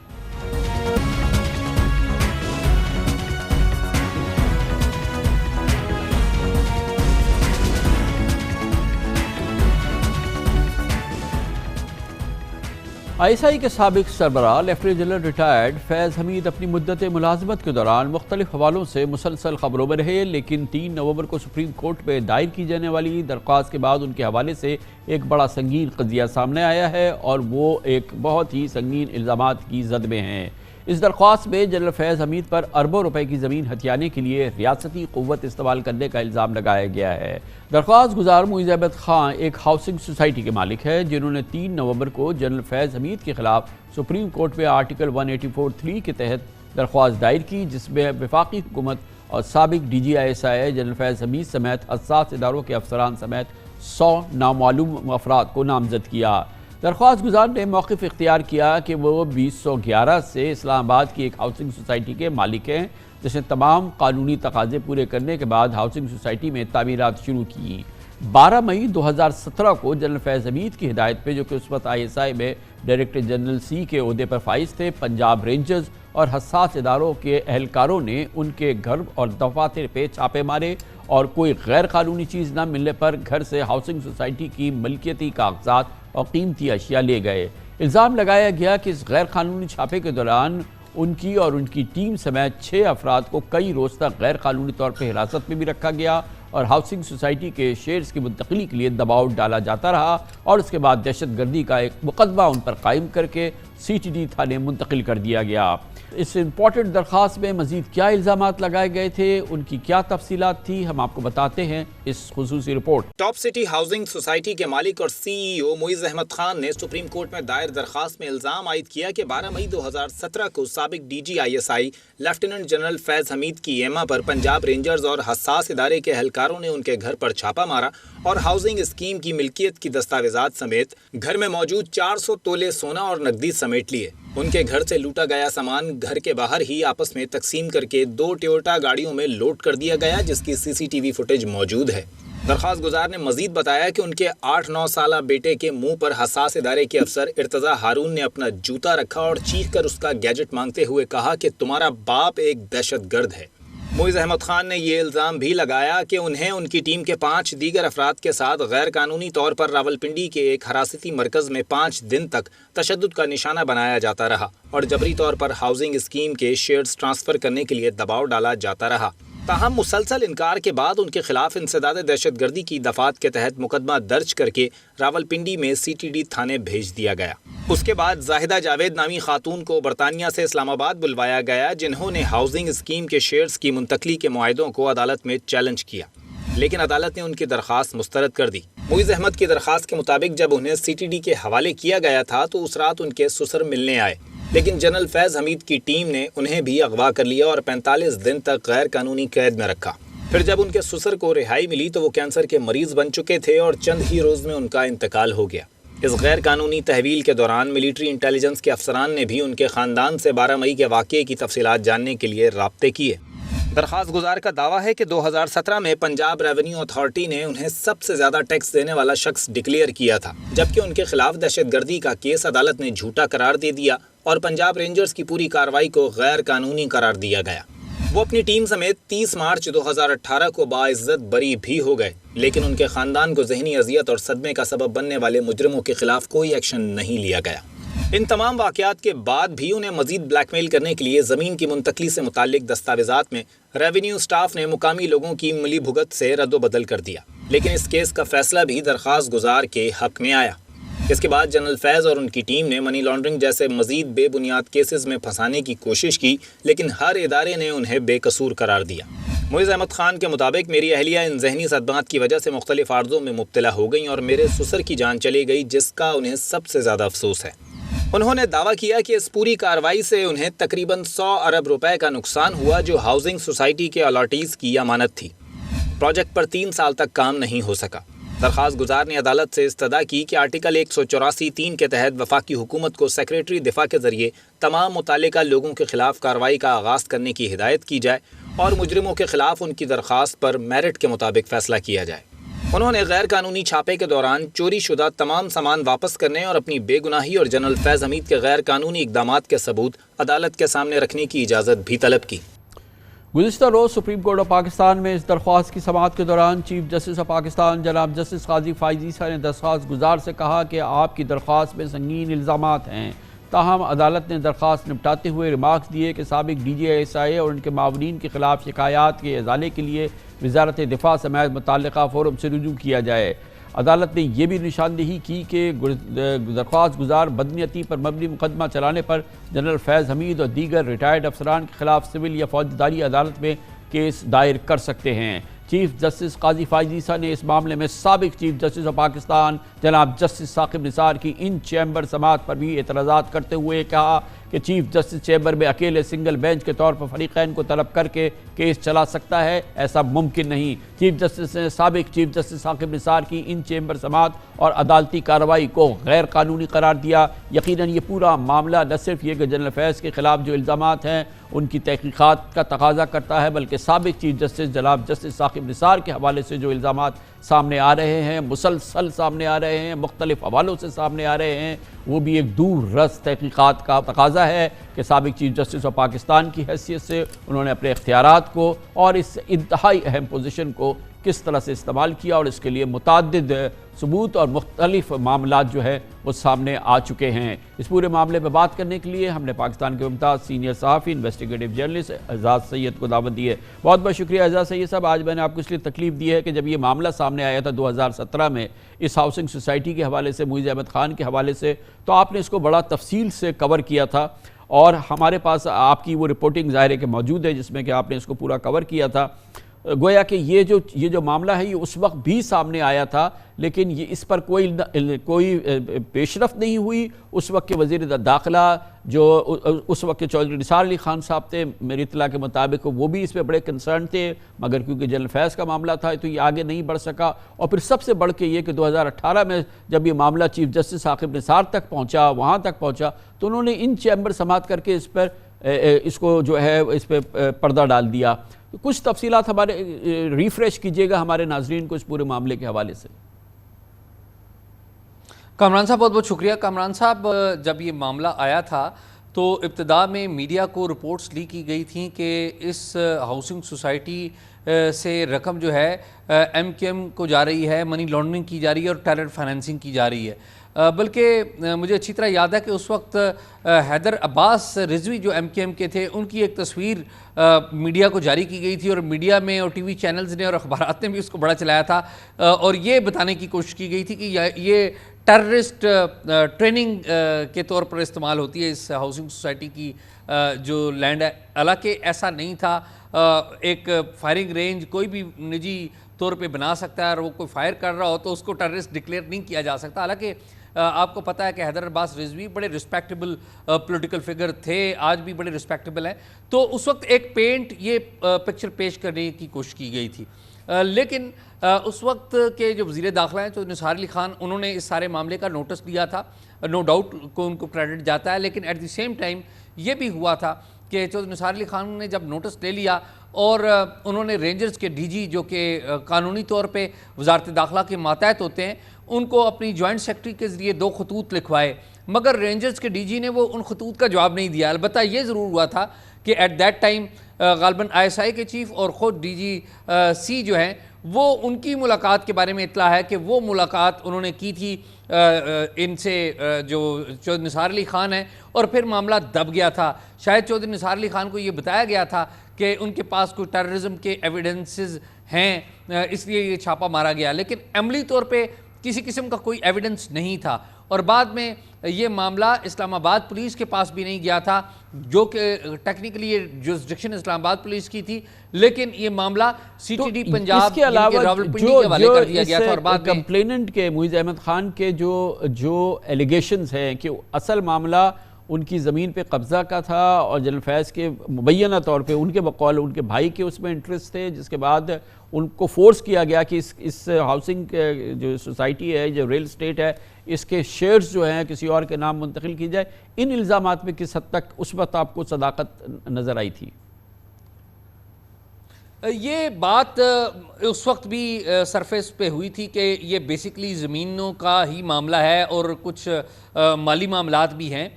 آئی ایس آئی کے سابق سربراہ لیفٹیننٹ جنرل ریٹائرڈ فیض حمید اپنی مدت ملازمت کے دوران مختلف حوالوں سے مسلسل خبروں میں رہے، لیکن 3 نومبر کو سپریم کورٹ میں دائر کی جانے والی درخواست کے بعد ان کے حوالے سے ایک بڑا سنگین قضیہ سامنے آیا ہے اور وہ ایک بہت ہی سنگین الزامات کی زد میں ہیں۔ اس درخواست میں جنرل فیض حمید پر اربوں روپے کی زمین ہتھیانے کے لیے ریاستی قوت استعمال کرنے کا الزام لگایا گیا ہے۔ درخواست گزار معیز احمد خان ایک ہاؤسنگ سوسائٹی کے مالک ہے جنہوں نے 3 نومبر کو جنرل فیض حمید کے خلاف سپریم کورٹ میں آرٹیکل 184(3) کے تحت درخواست دائر کی، جس میں وفاقی حکومت اور سابق D G I S I general Faiz Hamid سمیت حساس اداروں کے افسران سمیت 100 نامعلوم افراد کو نامزد کیا۔ درخواست گزار نے موقف اختیار کیا کہ وہ 2011 سے اسلام آباد کی ایک ہاؤسنگ سوسائٹی کے مالک ہیں جس نے تمام قانونی تقاضے پورے کرنے کے بعد ہاؤسنگ سوسائٹی میں تعمیرات شروع کی۔ 12 مئی 2017 کو جنرل فیض حمید کی ہدایت پہ، جو کہ اس وقت ISI میں ڈائریکٹر جنرل سی کے عہدے پر فائز تھے، پنجاب رینجرز اور حساس اداروں کے اہلکاروں نے ان کے گھر اور دفاتر پہ چھاپے مارے اور کوئی غیر قانونی چیز نہ ملنے پر گھر سے ہاؤسنگ سوسائٹی کی ملکیتی کاغذات اور قیمتی اشیاء لے گئے۔ الزام لگایا گیا کہ اس غیر قانونی چھاپے کے دوران ان کی اور ان کی ٹیم سمیت 6 افراد کو کئی روز تک غیر قانونی طور پہ حراست میں بھی رکھا گیا اور ہاؤسنگ سوسائٹی کے شیئرز کی منتقلی کے لیے دباؤ ڈالا جاتا رہا، اور اس کے بعد دہشت گردی کا ایک مقدمہ ان پر قائم کر کے CTD تھانے منتقل کر دیا گیا۔ اس امپورٹنٹ درخواست میں مزید کیا الزامات لگائے گئے تھے، ان کی کیا تفصیلات تھی، ہم آپ کو بتاتے ہیں اس خصوصی report. Top city housing society کے مالک اور CEO معیز احمد خان نے سپریم کورٹ میں دائر درخواست میں الزام عائد کیا کہ 12 مئی 2017 کو سابق DG ISI lieutenant general Faiz حمید کی ایما پر پنجاب رینجرز اور حساس ادارے کے اہلکاروں نے ان کے گھر پر چھاپا مارا اور ہاؤسنگ اسکیم کی ملکیت کی دستاویزات سمیت گھر میں موجود 400 تولے سونا اور نقدی سمیٹ لیے۔ ان کے گھر سے لوٹا گیا سامان گھر کے باہر ہی آپس میں تقسیم کر کے 2 ٹویوٹا گاڑیوں میں لوڈ کر دیا گیا، جس کی CCTV فوٹیج موجود ہے۔ درخواست گزار نے مزید بتایا کہ ان کے 8-9 سالہ بیٹے کے منہ پر حساس ادارے کے افسر ارتضیٰ ہارون نے اپنا جوتا رکھا اور چیخ کر اس کا گیجٹ مانگتے ہوئے کہا کہ تمہارا باپ ایک دہشت گرد ہے۔ معیز احمد خان نے یہ الزام بھی لگایا کہ انہیں ان کی ٹیم کے 5 دیگر افراد کے ساتھ غیر قانونی طور پر راولپنڈی کے ایک حراستی مرکز میں 5 دن تک تشدد کا نشانہ بنایا جاتا رہا اور جبری طور پر ہاؤسنگ اسکیم کے شیئرز ٹرانسفر کرنے کے لیے دباؤ ڈالا جاتا رہا۔ تاہم مسلسل انکار کے بعد ان کے خلاف انسداد دہشت گردی کی دفعات کے تحت مقدمہ درج کر کے راولپنڈی میں CTD تھانے بھیج دیا گیا۔ اس کے بعد زاہدہ جاوید نامی خاتون کو برطانیہ سے اسلام آباد بلوایا گیا، جنہوں نے ہاؤسنگ اسکیم کے شیئرز کی منتقلی کے معاہدوں کو عدالت میں چیلنج کیا، لیکن عدالت نے ان کی درخواست مسترد کر دی۔ معیز احمد کی درخواست کے مطابق جب انہیں CTD کے حوالے کیا گیا تھا تو اس رات ان کے سسر ملنے آئے، لیکن جنرل فیض حمید کی ٹیم نے انہیں بھی اغوا کر لیا اور 45 دن تک غیر قانونی قید میں رکھا۔ پھر جب ان کے سسر کو رہائی ملی تو وہ کینسر کے مریض بن چکے تھے اور چند ہی روز میں ان کا انتقال ہو گیا۔ اس غیر قانونی تحویل کے دوران ملٹری انٹیلیجنس کے افسران نے بھی ان کے خاندان سے 12 مئی کے واقعے کی تفصیلات جاننے کے لیے رابطے کیے۔ درخواست گزار کا دعویٰ ہے کہ 2017 میں پنجاب ریونیو اتھارٹی نے انہیں سب سے زیادہ ٹیکس دینے والا شخص ڈکلیئر کیا تھا، جبکہ ان کے خلاف دہشت گردی کا کیس عدالت نے جھوٹا قرار دے دیا اور پنجاب رینجرز کی پوری کارروائی کو غیر قانونی قرار دیا گیا۔ وہ اپنی ٹیم سمیت 30 مارچ 2018 کو باعزت بری بھی ہو گئے، لیکن ان کے خاندان کو ذہنی اذیت اور صدمے کا سبب بننے والے مجرموں کے خلاف کوئی ایکشن نہیں لیا گیا۔ ان تمام واقعات کے بعد بھی انہیں مزید بلیک میل کرنے کے لیے زمین کی منتقلی سے متعلق دستاویزات میں ریونیو سٹاف نے مقامی لوگوں کی ملی بھگت سے رد و بدل کر دیا، لیکن اس کیس کا فیصلہ بھی درخواست گزار کے حق میں آیا۔ اس کے بعد جنرل فیض اور ان کی ٹیم نے منی لانڈرنگ جیسے مزید بے بنیاد کیسز میں پھنسانے کی کوشش کی، لیکن ہر ادارے نے انہیں بے قصور قرار دیا۔ معیز احمد خان کے مطابق میری اہلیہ ان ذہنی صدمات کی وجہ سے مختلف عارضوں میں مبتلا ہو گئیں اور میرے سسر کی جان چلی گئی، جس کا انہیں سب سے زیادہ افسوس ہے۔ انہوں نے دعویٰ کیا کہ اس پوری کارروائی سے انہیں تقریباً 100 ارب روپے کا نقصان ہوا، جو ہاؤسنگ سوسائٹی کے الاٹیز کی امانت تھی۔ پروجیکٹ پر 3 سال تک کام نہیں ہو سکا۔ درخواست گزار نے عدالت سے استدعا کی کہ آرٹیکل 184(3) کے تحت وفاقی حکومت کو سیکریٹری دفاع کے ذریعے تمام متعلقہ لوگوں کے خلاف کارروائی کا آغاز کرنے کی ہدایت کی جائے اور مجرموں کے خلاف ان کی درخواست پر میرٹ کے مطابق فیصلہ کیا جائے۔ انہوں نے غیر قانونی چھاپے کے دوران چوری شدہ تمام سامان واپس کرنے اور اپنی بے گناہی اور جنرل فیض حمید کے غیر قانونی اقدامات کے ثبوت عدالت کے سامنے رکھنے کی اجازت بھی طلب کی۔ گزشتہ روز سپریم کورٹ آف پاکستان میں اس درخواست کی سماعت کے دوران چیف جسٹس آف پاکستان جناب جسٹس قاضی فائز عیسیٰ نے درخواست گزار سے کہا کہ آپ کی درخواست میں سنگین الزامات ہیں، تاہم عدالت نے درخواست نپٹاتے ہوئے ریمارکس دیے کہ سابق DG ISI اور ان کے معاونین کے خلاف شکایات کے ازالے کے لیے وزارت دفاع سمیت متعلقہ فورم سے رجوع کیا جائے۔ عدالت نے یہ بھی نشاندہی کی کہ درخواست گزار بدنیتی پر مبنی مقدمہ چلانے پر جنرل فیض حمید اور دیگر ریٹائرڈ افسران کے خلاف سول یا فوجداری عدالت میں کیس دائر کر سکتے ہیں۔ چیف جسٹس قاضی فائز عیسیٰ نے اس معاملے میں سابق چیف جسٹس آف پاکستان جناب جسٹس ثاقب نثار کی ان چیمبر سماعت پر بھی اعتراضات کرتے ہوئے کہا کہ چیف جسٹس چیمبر میں اکیلے سنگل بینچ کے طور پر فریقین کو طلب کر کے کیس چلا سکتا ہے، ایسا ممکن نہیں۔ چیف جسٹس نے سابق چیف جسٹس ثاقب نثار کی ان چیمبر سماعت اور عدالتی کارروائی کو غیر قانونی قرار دیا۔ یقیناً یہ پورا معاملہ نہ صرف یہ کہ جنرل فیض کے خلاف جو الزامات ہیں ان کی تحقیقات کا تقاضا کرتا ہے، بلکہ سابق چیف جسٹس جناب جسٹس ثاقب نثار کے حوالے سے جو الزامات سامنے آ رہے ہیں، مسلسل سامنے آ رہے ہیں، مختلف حوالوں سے سامنے آ رہے ہیں، وہ بھی ایک دور رس تحقیقات کا تقاضا ہے کہ سابق چیف جسٹس آف پاکستان کی حیثیت سے انہوں نے اپنے اختیارات کو اور اس انتہائی اہم پوزیشن کو کس طرح سے استعمال کیا، اور اس کے لیے متعدد ثبوت اور مختلف معاملات جو ہے وہ سامنے آ چکے ہیں۔ اس پورے معاملے پہ بات کرنے کے لیے ہم نے پاکستان کے ممتاز سینئر صحافی انویسٹیگیٹو جرنلسٹ اعزاز سید کو دعوت دی ہے۔ بہت بہت شکریہ اعزاز سید صاحب۔ آج میں نے آپ کو اس لیے تکلیف دی ہے کہ جب یہ معاملہ سامنے آیا تھا 2017 میں اس ہاؤسنگ سوسائٹی کے حوالے سے، معیز احمد خان کے حوالے سے، تو آپ نے اس کو بڑا تفصیل سے کور کیا تھا، اور ہمارے پاس آپ کی وہ رپورٹنگ ظاہر ہے کہ موجود ہے جس میں کہ آپ نے اس کو پورا کور کیا تھا۔ گویا کہ یہ جو معاملہ ہے یہ اس وقت بھی سامنے آیا تھا، لیکن یہ اس پر کوئی پیش رفت نہیں ہوئی۔ اس وقت کے وزیر داخلہ جو اس وقت کے چودھری نثار علی خان صاحب تھے، میری اطلاع کے مطابق وہ بھی اس پہ بڑے کنسرن تھے، مگر کیونکہ جنرل فیض کا معاملہ تھا تو یہ آگے نہیں بڑھ سکا۔ اور پھر سب سے بڑھ کے یہ کہ 2018 میں جب یہ معاملہ چیف جسٹس ثاقب نثار تک پہنچا، وہاں تک پہنچا، تو انہوں نے ان چیمبر سماعت کر کے اس کو جو ہے اس پہ پردہ ڈال دیا۔ کچھ تفصیلات ہمارے ریفریش کیجئے گا ہمارے ناظرین کو اس پورے معاملے کے حوالے سے۔ کامران صاحب بہت بہت شکریہ۔ کامران صاحب، جب یہ معاملہ آیا تھا تو ابتدا میں میڈیا کو رپورٹس لی کی گئی تھیں کہ اس ہاؤسنگ سوسائٹی سے رقم جو ہے ایم کیو ایم کو جا رہی ہے، منی لانڈرنگ کی جا رہی ہے اور ٹیرر فائنینسنگ کی جا رہی ہے۔ بلکہ مجھے اچھی طرح یاد ہے کہ اس وقت حیدر عباس رضوی جو ایم کیو ایم کے تھے، ان کی ایک تصویر میڈیا کو جاری کی گئی تھی، اور میڈیا میں اور ٹی وی چینلز نے اور اخبارات نے بھی اس کو بڑا چلایا تھا، اور یہ بتانے کی کوشش کی گئی تھی کہ یہ ٹیررسٹ ٹریننگ کے طور پر استعمال ہوتی ہے اس ہاؤسنگ سوسائٹی کی جو لینڈ ہے۔ حالانکہ ایسا نہیں تھا۔ ایک فائرنگ رینج کوئی بھی نجی طور پہ بنا سکتا ہے، اور وہ کوئی فائر کر رہا ہو تو اس کو ٹیررسٹ ڈکلیئر نہیں کیا جا سکتا۔ حالانکہ آپ کو پتہ ہے کہ حیدر عباس رضوی بڑے رسپیکٹیبل پولیٹیکل فگر تھے، آج بھی بڑے رسپیکٹیبل ہیں، تو اس وقت ایک پینٹ یہ پکچر پیش کرنے کی کوشش کی گئی تھی۔ لیکن اس وقت کے جو وزیر داخلہ ہیں چودھری نثار علی خان، انہوں نے اس سارے معاملے کا نوٹس لیا تھا، نو ڈاؤٹ کو ان کو کریڈٹ جاتا ہے، لیکن ایٹ دی سیم ٹائم یہ بھی ہوا تھا کہ چودھری نثار علی خان نے جب نوٹس لے لیا اور انہوں نے رینجرز کے ڈی جی جو کہ قانونی طور پہ وزارت داخلہ کے ماتحت ہوتے ہیں، ان کو اپنی جوائنٹ سیکرٹری کے ذریعے 2 خطوط لکھوائے، مگر رینجرز کے ڈی جی نے وہ ان خطوط کا جواب نہیں دیا۔ البتہ یہ ضرور ہوا تھا کہ ایٹ دیٹ ٹائم غالباً آئی ایس آئی کے چیف اور خود ڈی جی سی جو ہیں، وہ ان کی ملاقات کے بارے میں اطلاع ہے کہ وہ ملاقات انہوں نے کی تھی ان سے جو چودھری نثار علی خان ہیں، اور پھر معاملہ دب گیا تھا۔ شاید چودھری نثار علی خان کو یہ بتایا گیا تھا کہ ان کے پاس کوئی ٹیررزم کے ایویڈنسز ہیں، اس لیے یہ چھاپا مارا گیا، لیکن عملی طور پہ کسی قسم کا کوئی ایویڈنس نہیں تھا۔ اور بعد میں یہ معاملہ اسلام آباد پولیس کے پاس بھی نہیں گیا تھا، جو کہ ٹیکنیکلی یہ جورسڈکشن اسلام آباد پولیس کی تھی، لیکن یہ معاملہ C T D Punjab Rawalpindi کے حوالے کر دیا گیا تھا۔ اور بعد میں کمپلیننٹ کے معیز احمد خان کے جو ایلیگیشنز ہیں کہ اصل معاملہ ان کی زمین پہ قبضہ کا تھا، اور جنرل فیض کے مبینہ طور پہ ان کے بقول ان کے بھائی کے اس میں انٹرسٹ تھے، جس کے بعد ان کو فورس کیا گیا کہ اس ہاؤسنگ جو سوسائٹی ہے، جو ریل اسٹیٹ ہے، اس کے شیئرز جو ہیں کسی اور کے نام منتقل کی جائے۔ ان الزامات میں کس حد تک اس وقت آپ کو صداقت نظر آئی تھی؟ یہ بات اس وقت بھی سرفیس پہ ہوئی تھی کہ یہ بیسیکلی زمینوں کا ہی معاملہ ہے اور کچھ مالی معاملات بھی ہیں۔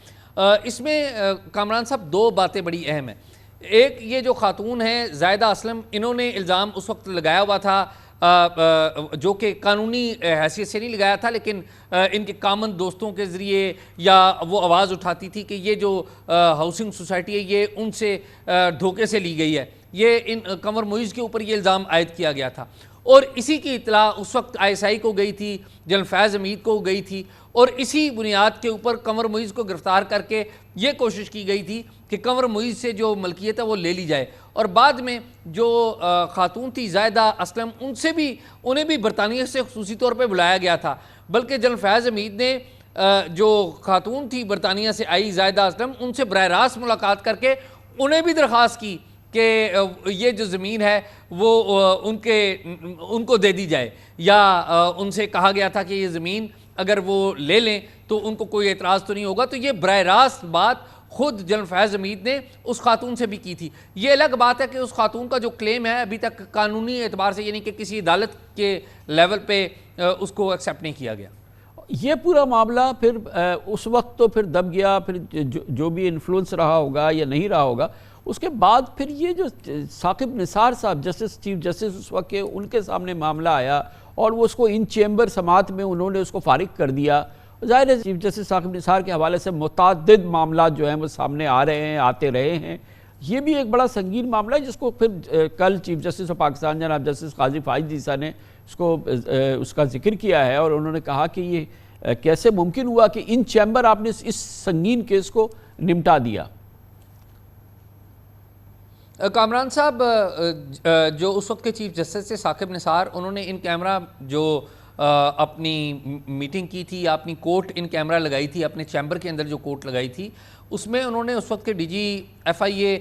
اس میں کامران صاحب 2 باتیں بڑی اہم ہیں۔ ایک، یہ جو خاتون ہیں زاہدہ اسلم، انہوں نے الزام اس وقت لگایا ہوا تھا جو کہ قانونی حیثیت سے نہیں لگایا تھا، لیکن ان کے کامن دوستوں کے ذریعے یا وہ آواز اٹھاتی تھی کہ یہ جو ہاؤسنگ سوسائٹی ہے یہ ان سے دھوکے سے لی گئی ہے، یہ ان قمر معیز کے اوپر یہ الزام عائد کیا گیا تھا۔ اور اسی کی اطلاع اس وقت آئی ایس آئی کو گئی تھی، جنرل فیض حمید کو گئی تھی، اور اسی بنیاد کے اوپر قمر معیز کو گرفتار کر کے یہ کوشش کی گئی تھی کہ قمر معیز سے جو ملکیت ہے وہ لے لی جائے۔ اور بعد میں جو خاتون تھی زاہدہ اسلم، انہیں بھی برطانیہ سے خصوصی طور پہ بلایا گیا تھا، بلکہ جنرل فیض حمید نے جو خاتون تھی برطانیہ سے آئی زائدہ اسلم، ان سے براہ راست ملاقات کر کے انہیں بھی درخواست کی کہ یہ جو زمین ہے وہ ان کو دے دی جائے، یا ان سے کہا گیا تھا کہ یہ زمین اگر وہ لے لیں تو ان کو کوئی اعتراض تو نہیں ہوگا. تو یہ براہ راست بات خود جنرل فیض حمید نے اس خاتون سے بھی کی تھی. یہ الگ بات ہے کہ اس خاتون کا جو کلیم ہے ابھی تک قانونی اعتبار سے، یعنی کہ کسی عدالت کے لیول پہ اس کو ایکسیپٹ نہیں کیا گیا. یہ پورا معاملہ پھر اس وقت تو پھر دب گیا، پھر جو بھی انفلوئنس رہا ہوگا یا نہیں رہا ہوگا، اس کے بعد پھر یہ جو ثاقب نثار صاحب جسٹس چیف جسٹس اس وقت کے، ان کے سامنے معاملہ آیا اور وہ اس کو ان چیمبر سماعت میں انہوں نے اس کو فارغ کر دیا. ظاہر ہے چیف جسٹس ثاقب نثار کے حوالے سے متعدد معاملات جو ہیں وہ سامنے آ رہے ہیں، آتے رہے ہیں. یہ بھی ایک بڑا سنگین معاملہ ہے جس کو پھر کل چیف جسٹس آف پاکستان جناب جسٹس قاضی فائز عیسیٰ نے اس کا ذکر کیا ہے، اور انہوں نے کہا کہ یہ کیسے ممکن ہوا کہ ان چیمبر آپ نے اس سنگین کیس کو نمٹا دیا. کامران صاحب، جو اس وقت کے چیف جسٹس تھے ثاقب نثار، انہوں نے ان کیمرہ جو اپنی میٹنگ کی تھی یا اپنی کورٹ ان کیمرہ لگائی تھی، اپنے چیمبر کے اندر جو کورٹ لگائی تھی، اس میں انہوں نے اس وقت کے ڈی جی ایف آئی اے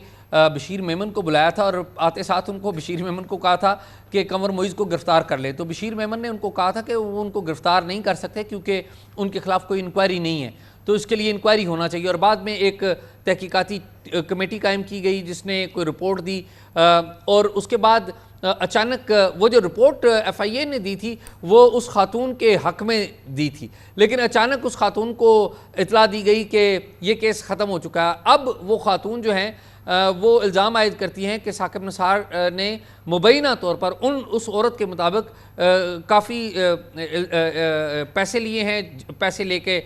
بشیر میمن کو بلایا تھا، اور آتے ساتھ ان کو بشیر میمن کو کہا تھا کہ قمر معیز کو گرفتار کر لے. تو بشیر میمن نے ان کو کہا تھا کہ وہ ان کو گرفتار نہیں کر سکتے کیونکہ ان کے خلاف کوئی انکوائری نہیں ہے، تو اس کے لیے انکوائری ہونا چاہیے. اور بعد میں ایک تحقیقاتی کمیٹی قائم کی گئی جس نے کوئی رپورٹ دی، اور اس کے بعد اچانک وہ جو رپورٹ ایف آئی اے نے دی تھی وہ اس خاتون کے حق میں دی تھی، لیکن اچانک اس خاتون کو اطلاع دی گئی کہ یہ کیس ختم ہو چکا ہے. اب وہ خاتون جو ہیں وہ الزام عائد کرتی ہیں کہ ثاقب نثار نے مبینہ طور پر اس عورت کے مطابق کافی پیسے لیے ہیں، پیسے لے کے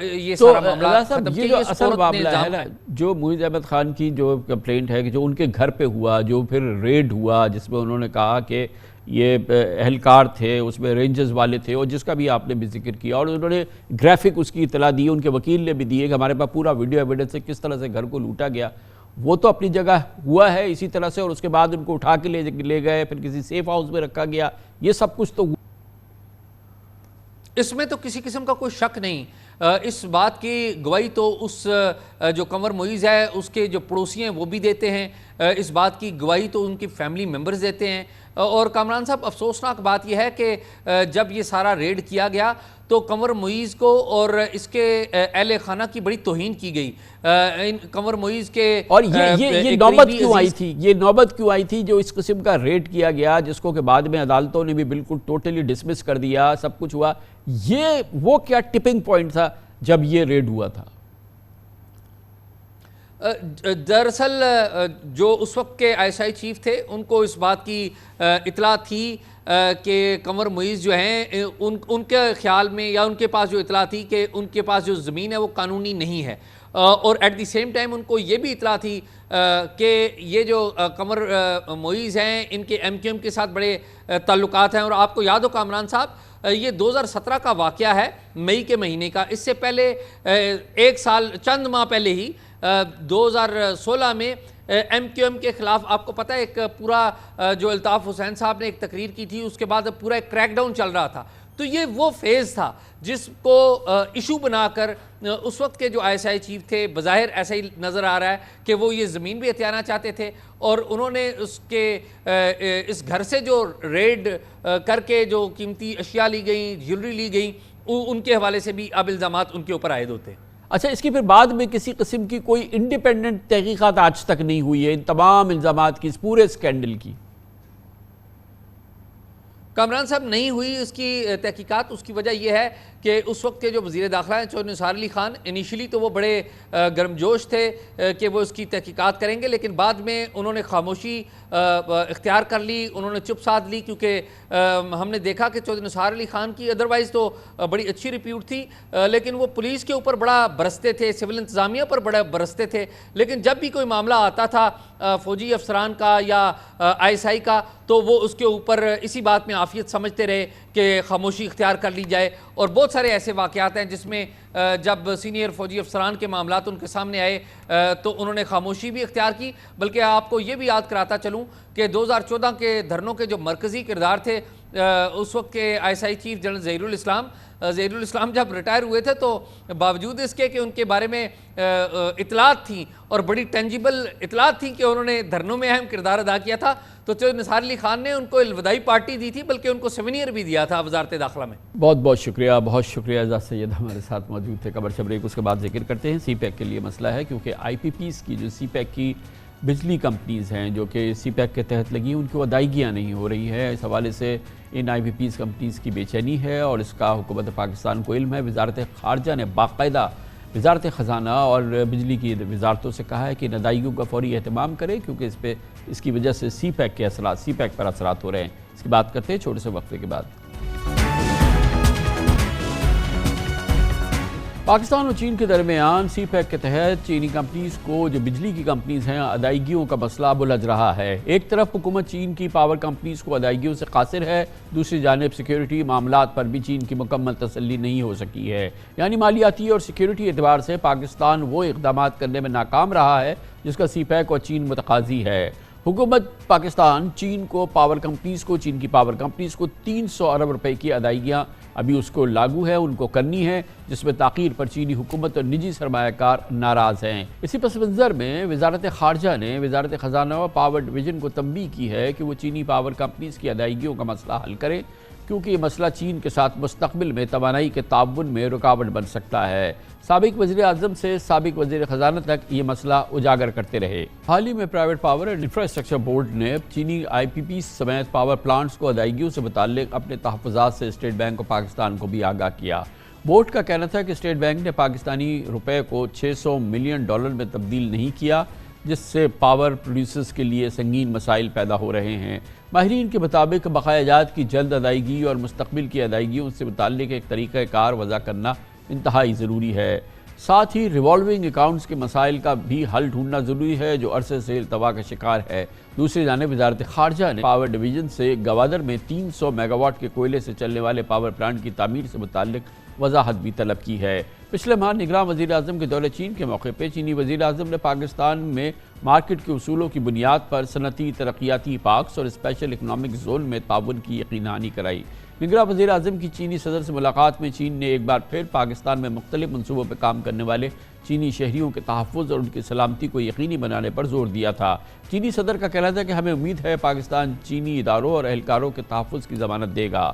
یہ سارا معاملہ ختم کیا. یہ جو اصل معاملہ ہے نا، جو معیز احمد خان کی جو کمپلینٹ ہے کہ جو ان کے گھر پہ ہوا، جو پھر ریڈ ہوا جس میں انہوں نے کہا کہ یہ اہلکار تھے، اس میں رینجرز والے تھے، اور جس کا بھی آپ نے بھی ذکر کیا، اور انہوں نے گرافک اس کی اطلاع دی، ان کے وکیل نے بھی دی کہ ہمارے پاس پورا ویڈیو ایویڈنس ہے کس طرح سے گھر کو لوٹا گیا. وہ تو اپنی جگہ ہوا ہے اسی طرح سے، اور اس کے بعد ان کو اٹھا کے لے گئے، پھر کسی سیف ہاؤس میں رکھا گیا، یہ سب کچھ تو ہوا. اس میں تو کسی قسم کا کوئی شک نہیں. اس بات کی گواہی تو اس جو قمر معیز ہے اس کے جو پڑوسی ہیں وہ بھی دیتے ہیں، اس بات کی گواہی تو ان کی فیملی ممبرز دیتے ہیں. اور کامران صاحب، افسوسناک بات یہ ہے کہ جب یہ سارا ریڈ کیا گیا تو قمر معیز کو اور اس کے اہل خانہ کی بڑی توہین کی گئی. قمر معیز کے اور یہ نوبت کیوں آئی تھی، یہ نوبت کیوں آئی تھی جو اس قسم کا ریڈ کیا گیا، جس کو کہ بعد میں عدالتوں نے بھی بالکل ٹوٹلی ڈسمس کر دیا، سب کچھ ہوا. یہ وہ کیا ٹپنگ پوائنٹ تھا جب یہ ریڈ ہوا تھا؟ دراصل جو اس وقت کے آئی ایس آئی چیف تھے ان کو اس بات کی اطلاع تھی کہ قمر معیز جو ہیں ان کے خیال میں، یا ان کے پاس جو اطلاع تھی کہ ان کے پاس جو زمین ہے وہ قانونی نہیں ہے، اور ایٹ دی سیم ٹائم ان کو یہ بھی اطلاع تھی کہ یہ جو قمر معیز ہیں ان کے ایم کیو ایم کے ساتھ بڑے تعلقات ہیں. اور آپ کو یاد ہو کامران صاحب، یہ 2017 کا واقعہ ہے، مئی کے مہینے کا. اس سے پہلے ایک سال چند ماہ پہلے ہی 2016 میں ایم کیو ایم کے خلاف آپ کو پتہ ہے ایک پورا جو الطاف حسین صاحب نے ایک تقریر کی تھی، اس کے بعد پورا ایک کریک ڈاؤن چل رہا تھا. تو یہ وہ فیز تھا جس کو ایشو بنا کر اس وقت کے جو آئی ایس آئی چیف تھے، بظاہر ایسا ہی نظر آ رہا ہے کہ وہ یہ زمین بھی ہتھیانا چاہتے تھے، اور انہوں نے اس گھر سے جو ریڈ کر کے جو قیمتی اشیاء لی گئیں، جیولری لی گئیں، ان کے حوالے سے بھی اب الزامات ان کے اوپر عائد ہوتے ہیں. اچھا، اس کی پھر بعد میں کسی قسم کی کوئی انڈیپینڈنٹ تحقیقات آج تک نہیں ہوئی ہے ان تمام الزامات کی، اس پورے اسکینڈل کی؟ کامران صاحب نہیں ہوئی اس کی تحقیقات. اس کی وجہ یہ ہے کہ اس وقت کے جو وزیر داخلہ ہیں چودھری نثار علی خان، انیشلی تو وہ بڑے گرمجوش تھے کہ وہ اس کی تحقیقات کریں گے، لیکن بعد میں انہوں نے خاموشی اختیار کر لی، انہوں نے چپ سادھ لی، کیونکہ ہم نے دیکھا کہ چودھری نثار علی خان کی ادروائز تو بڑی اچھی رپیوٹ تھی، لیکن وہ پولیس کے اوپر بڑا برستے تھے، سول انتظامیہ پر بڑا برستے تھے. لیکن جب بھی کوئی معاملہ آتا تھا فوجی افسران کا یا آئی ایس آئی کا، تو وہ اس کے اوپر اسی بات میں عافیت سمجھتے رہے کہ خاموشی اختیار کر لی جائے. اور بہت سارے ایسے واقعات ہیں جس میں جب سینئر فوجی افسران کے معاملات ان کے سامنے آئے تو انہوں نے خاموشی بھی اختیار کی. بلکہ آپ کو یہ بھی یاد کراتا چلوں کہ 2014 کے دھرنوں کے جو مرکزی کردار تھے اس وقت کے ISI چیف جنرل ظہیر الاسلام جب ریٹائر ہوئے تھے تو باوجود اس کے کہ ان کے بارے میں اطلاعات تھیں اور بڑی ٹینجیبل اطلاعات تھیں کہ انہوں نے دھرنوں میں اہم کردار ادا کیا تھا، تو نثار علی خان نے ان کو الوداعی پارٹی دی تھی، بلکہ ان کو سیونیئر بھی دیا تھا وزارت داخلہ میں۔ بہت شکریہ اعزاز سید ہمارے ساتھ موجود تھے۔ خبر بریک اس کے بعد ذکر کرتے ہیں۔ سی پیک کے لیے مسئلہ ہے کیونکہ IPPs کی جو سی پیک کی بجلی کمپنیز ہیں جو کہ سی پیک کے تحت لگی ان کو ادائیگیاں نہیں ہو رہی ہے، اس حوالے سے ان IPPs کمپنیز کی بے چینی ہے اور اس کا حکومت پاکستان کو علم ہے۔ وزارت خارجہ نے باقاعدہ وزارت خزانہ اور بجلی کی وزارتوں سے کہا ہے کہ ان ادائیگیوں کا فوری اہتمام کرے کیونکہ اس کی وجہ سے سی پیک پر اثرات ہو رہے ہیں۔ اس کی بات کرتے ہیں چھوٹے سے وقفے کے بعد۔ پاکستان اور چین کے درمیان سی پیک کے تحت چینی کمپنیز کو جو بجلی کی کمپنیز ہیں ادائیگیوں کا مسئلہ بلجھ رہا ہے۔ ایک طرف حکومت چین کی پاور کمپنیز کو ادائیگیوں سے قاصر ہے، دوسری جانب سیکیورٹی معاملات پر بھی چین کی مکمل تسلی نہیں ہو سکی ہے، یعنی مالیاتی اور سیکیورٹی اعتبار سے پاکستان وہ اقدامات کرنے میں ناکام رہا ہے جس کا سی پیک اور چین متقاضی ہے۔ حکومت پاکستان چین کی پاور کمپنیز کو 300 ارب روپے کی ادائیگیاں ابھی اس کو لاگو ہے، ان کو کرنی ہے، جس میں تاخیر پر چینی حکومت اور نجی سرمایہ کار ناراض ہیں۔ اسی پس منظر میں وزارت خارجہ نے وزارت خزانہ و پاور ڈویژن کو تنبیہ کی ہے کہ وہ چینی پاور کمپنیز کی ادائیگیوں کا مسئلہ حل کریں کیونکہ یہ مسئلہ چین کے ساتھ مستقبل میں توانائی کے تعاون میں رکاوٹ بن سکتا ہے۔ سابق وزیر اعظم سے سابق وزیر خزانہ تک یہ مسئلہ اجاگر کرتے رہے۔ حال ہی میں private power and infrastructure board نے چینی IPP سمیت پاور پلانٹس کو ادائیگیوں سے متعلق اپنے تحفظات سے اسٹیٹ بینک آف پاکستان کو بھی آگاہ کیا۔ بورڈ کا کہنا تھا کہ اسٹیٹ بینک نے پاکستانی روپے کو $600 ملین میں تبدیل نہیں کیا، جس سے پاور پروڈیوسرز کے لیے سنگین مسائل پیدا ہو رہے ہیں۔ ماہرین کے مطابق بقایا جات کی جلد ادائیگی اور مستقبل کی ادائیگیوں سے متعلق ایک طریقہ کار وضع کرنا انتہائی ضروری ہے۔ ساتھ ہی ریوالونگ اکاؤنٹس کے مسائل کا بھی حل ڈھونڈنا ضروری ہے جو عرصے سے التوا کا شکار ہے۔ دوسری جانب وزارت خارجہ نے پاور ڈویژن سے گوادر میں 300 میگا واٹ کے کوئلے سے چلنے والے پاور پلانٹ کی تعمیر سے متعلق وضاحت بھی طلب کی ہے۔ پچھلے ماہ نگراں وزیر اعظم کے دورہ چین کے موقع پہ چینی وزیر اعظم نے پاکستان میں مارکیٹ کے اصولوں کی بنیاد پر صنعتی ترقیاتی پارکس اور اسپیشل اکنامک زون میں تعاون کی یقین دہانی کرائی۔ نگراں وزیر اعظم کی چینی صدر سے ملاقات میں چین نے ایک بار پھر پاکستان میں مختلف منصوبوں پر کام کرنے والے چینی شہریوں کے تحفظ اور ان کی سلامتی کو یقینی بنانے پر زور دیا تھا۔ چینی صدر کا کہنا تھا کہ ہمیں امید ہے پاکستان چینی اداروں اور اہلکاروں کے تحفظ کی ضمانت دے گا۔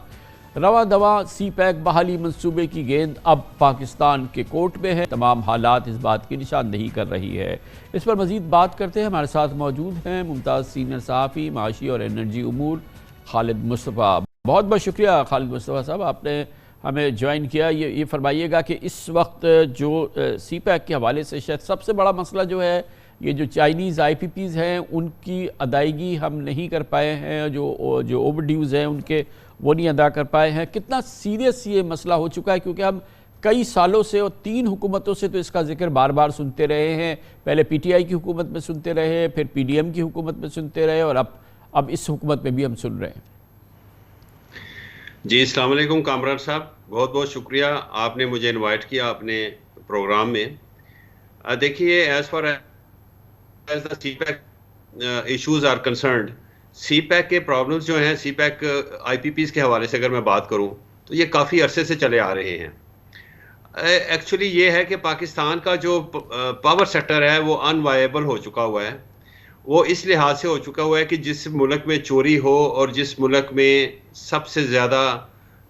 رواں دواں سی پیک بحالی منصوبے کی گیند اب پاکستان کے کورٹ میں ہے، تمام حالات اس بات کی نشاندہی کر رہی ہے۔ اس پر مزید بات کرتے ہیں، ہمارے ساتھ موجود ہیں ممتاز سینئر صحافی معاشی اور انرجی امور خالد مصطفیٰ۔ بہت بہت شکریہ خالد مصطفیٰ صاحب، آپ نے ہمیں جوائن کیا۔ یہ فرمائیے گا کہ اس وقت جو سی پیک کے حوالے سے شاید سب سے بڑا مسئلہ جو ہے یہ جو چائنیز IPPs ہیں ان کی ادائیگی ہم نہیں کر پائے ہیں، جو اوور ڈیوز ہیں ان کے وہ نہیں ادا کر پائے ہیں۔ کتنا سیریس یہ مسئلہ ہو چکا ہے کیونکہ ہم کئی سالوں سے اور 3 حکومتوں سے تو اس کا ذکر بار بار سنتے رہے ہیں، پہلے PTI کی حکومت میں سنتے رہے، پھر PDM کی حکومت میں سنتے رہے اور اب اس حکومت میں بھی ہم سن رہے ہیں۔ جی السلام علیکم کامران صاحب، بہت بہت شکریہ آپ نے مجھے انوائٹ کیا اپنے پروگرام میں۔ دیکھیے as far as the CPEC issues are concerned, CPEC کے پرابلمز جو ہیں سی پیک IPPs کے حوالے سے اگر میں بات کروں تو یہ کافی عرصے سے چلے آ رہے ہیں۔ ایکچولی یہ ہے کہ پاکستان کا جو پاور سیکٹر ہے وہ ان وائیبل ہو چکا ہوا ہے، وہ اس لحاظ سے ہو چکا ہوا ہے کہ جس ملک میں چوری ہو اور جس ملک میں سب سے زیادہ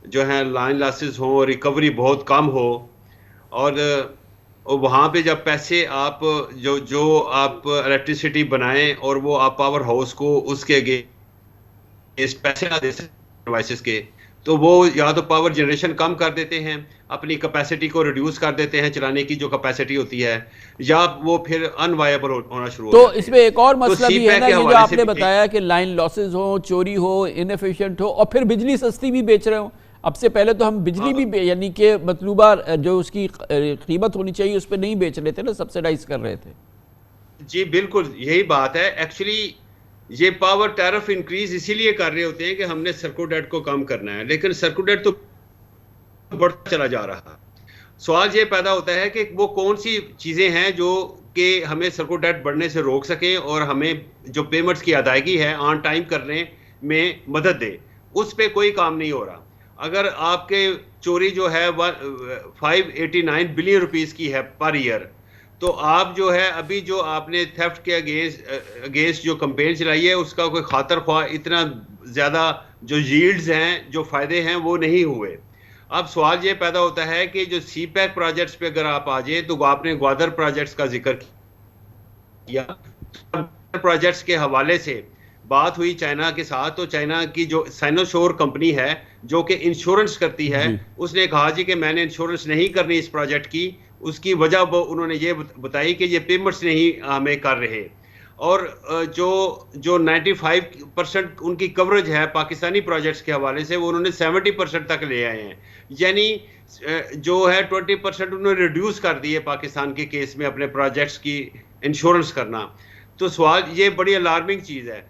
جو ہے لائن لاسز ہوں، ریکوری بہت کم ہو، اور وہاں پہ جب پیسے آپ جو آپ الیکٹریسٹی بنائیں اور وہ آپ پاور ہاؤس کو اس کے اگینسٹ پیسے نہ دے سکیں ڈیوائسز کے، تو وہ یا تو پاور جنریشن کم کر دیتے ہیں، اپنی کیپیسٹی کو ریڈیوس کر دیتے ہیں چلانے کی جو کیپیسٹی ہوتی ہے، یا وہ پھر ان وائیبل ہونا شروع ہو جاتا ہے۔ تو اس میں ایک اور مسئلہ بھی ہے نا، یہ جو آپ نے بتایا کہ لائن لاسز ہوں، چوری ہو، انیفیشنٹ ہو، اور پھر بجلی سستی بھی بیچ رہے ہوں۔ اب سے پہلے تو ہم بجلی بھی یعنی کہ مطلوبہ جو اس کی قیمت ہونی چاہیے اس پہ نہیں بیچ رہے تھے نا، سبسیڈائز کر رہے تھے۔ جی بالکل یہی بات ہے۔ ایکچولی یہ پاور ٹیرف انکریز اسی لیے کر رہے ہوتے ہیں کہ ہم نے سرکو ڈیٹ کو کم کرنا ہے، لیکن سرکو ڈیٹ تو بڑھتا چلا جا رہا ہے۔ سوال یہ پیدا ہوتا ہے کہ وہ کون سی چیزیں ہیں جو کہ ہمیں سرکو ڈیٹ بڑھنے سے روک سکیں اور ہمیں جو پیمنٹس کی ادائیگی ہے آن ٹائم کرنے میں مدد دے۔ اس پہ کوئی کام نہیں ہو رہا. اگر آپ کے چوری جو ہے 589 بلین روپیز کی ہے پر ایئر, تو آپ جو ہے ابھی جو آپ نے تھیفٹ کے اگینسٹ جو کمپین چلائی ہے اس کا کوئی خاطر خواہ اتنا زیادہ جو ییلڈز ہیں, جو فائدے ہیں وہ نہیں ہوئے. اب سوال یہ پیدا ہوتا ہے کہ جو سی پیک پروجیکٹس پہ اگر آپ آ جائیں تو آپ نے گوادر پروجیکٹس کا ذکر کیا. پروجیکٹس کے حوالے سے بات ہوئی چائنا کے ساتھ, تو چائنا کی جو سائنوشور کمپنی ہے جو کہ انشورنس کرتی ہے, اس نے کہا جی کہ میں نے انشورنس نہیں کرنی اس پروجیکٹ کی. اس کی وجہ وہ انہوں نے یہ بتائی کہ یہ پیمنٹس نہیں ہمیں کر رہے. اور جو 95% ان کی کوریج ہے پاکستانی پروجیکٹس کے حوالے سے, وہ انہوں نے 70% تک لے آئے ہیں. یعنی جو ہے 20% انہوں نے ریڈیوس کر دی ہے پاکستان کے کیس میں اپنے پروجیکٹس کی انشورنس کرنا. تو سوال یہ بڑی الارمنگ چیز ہے.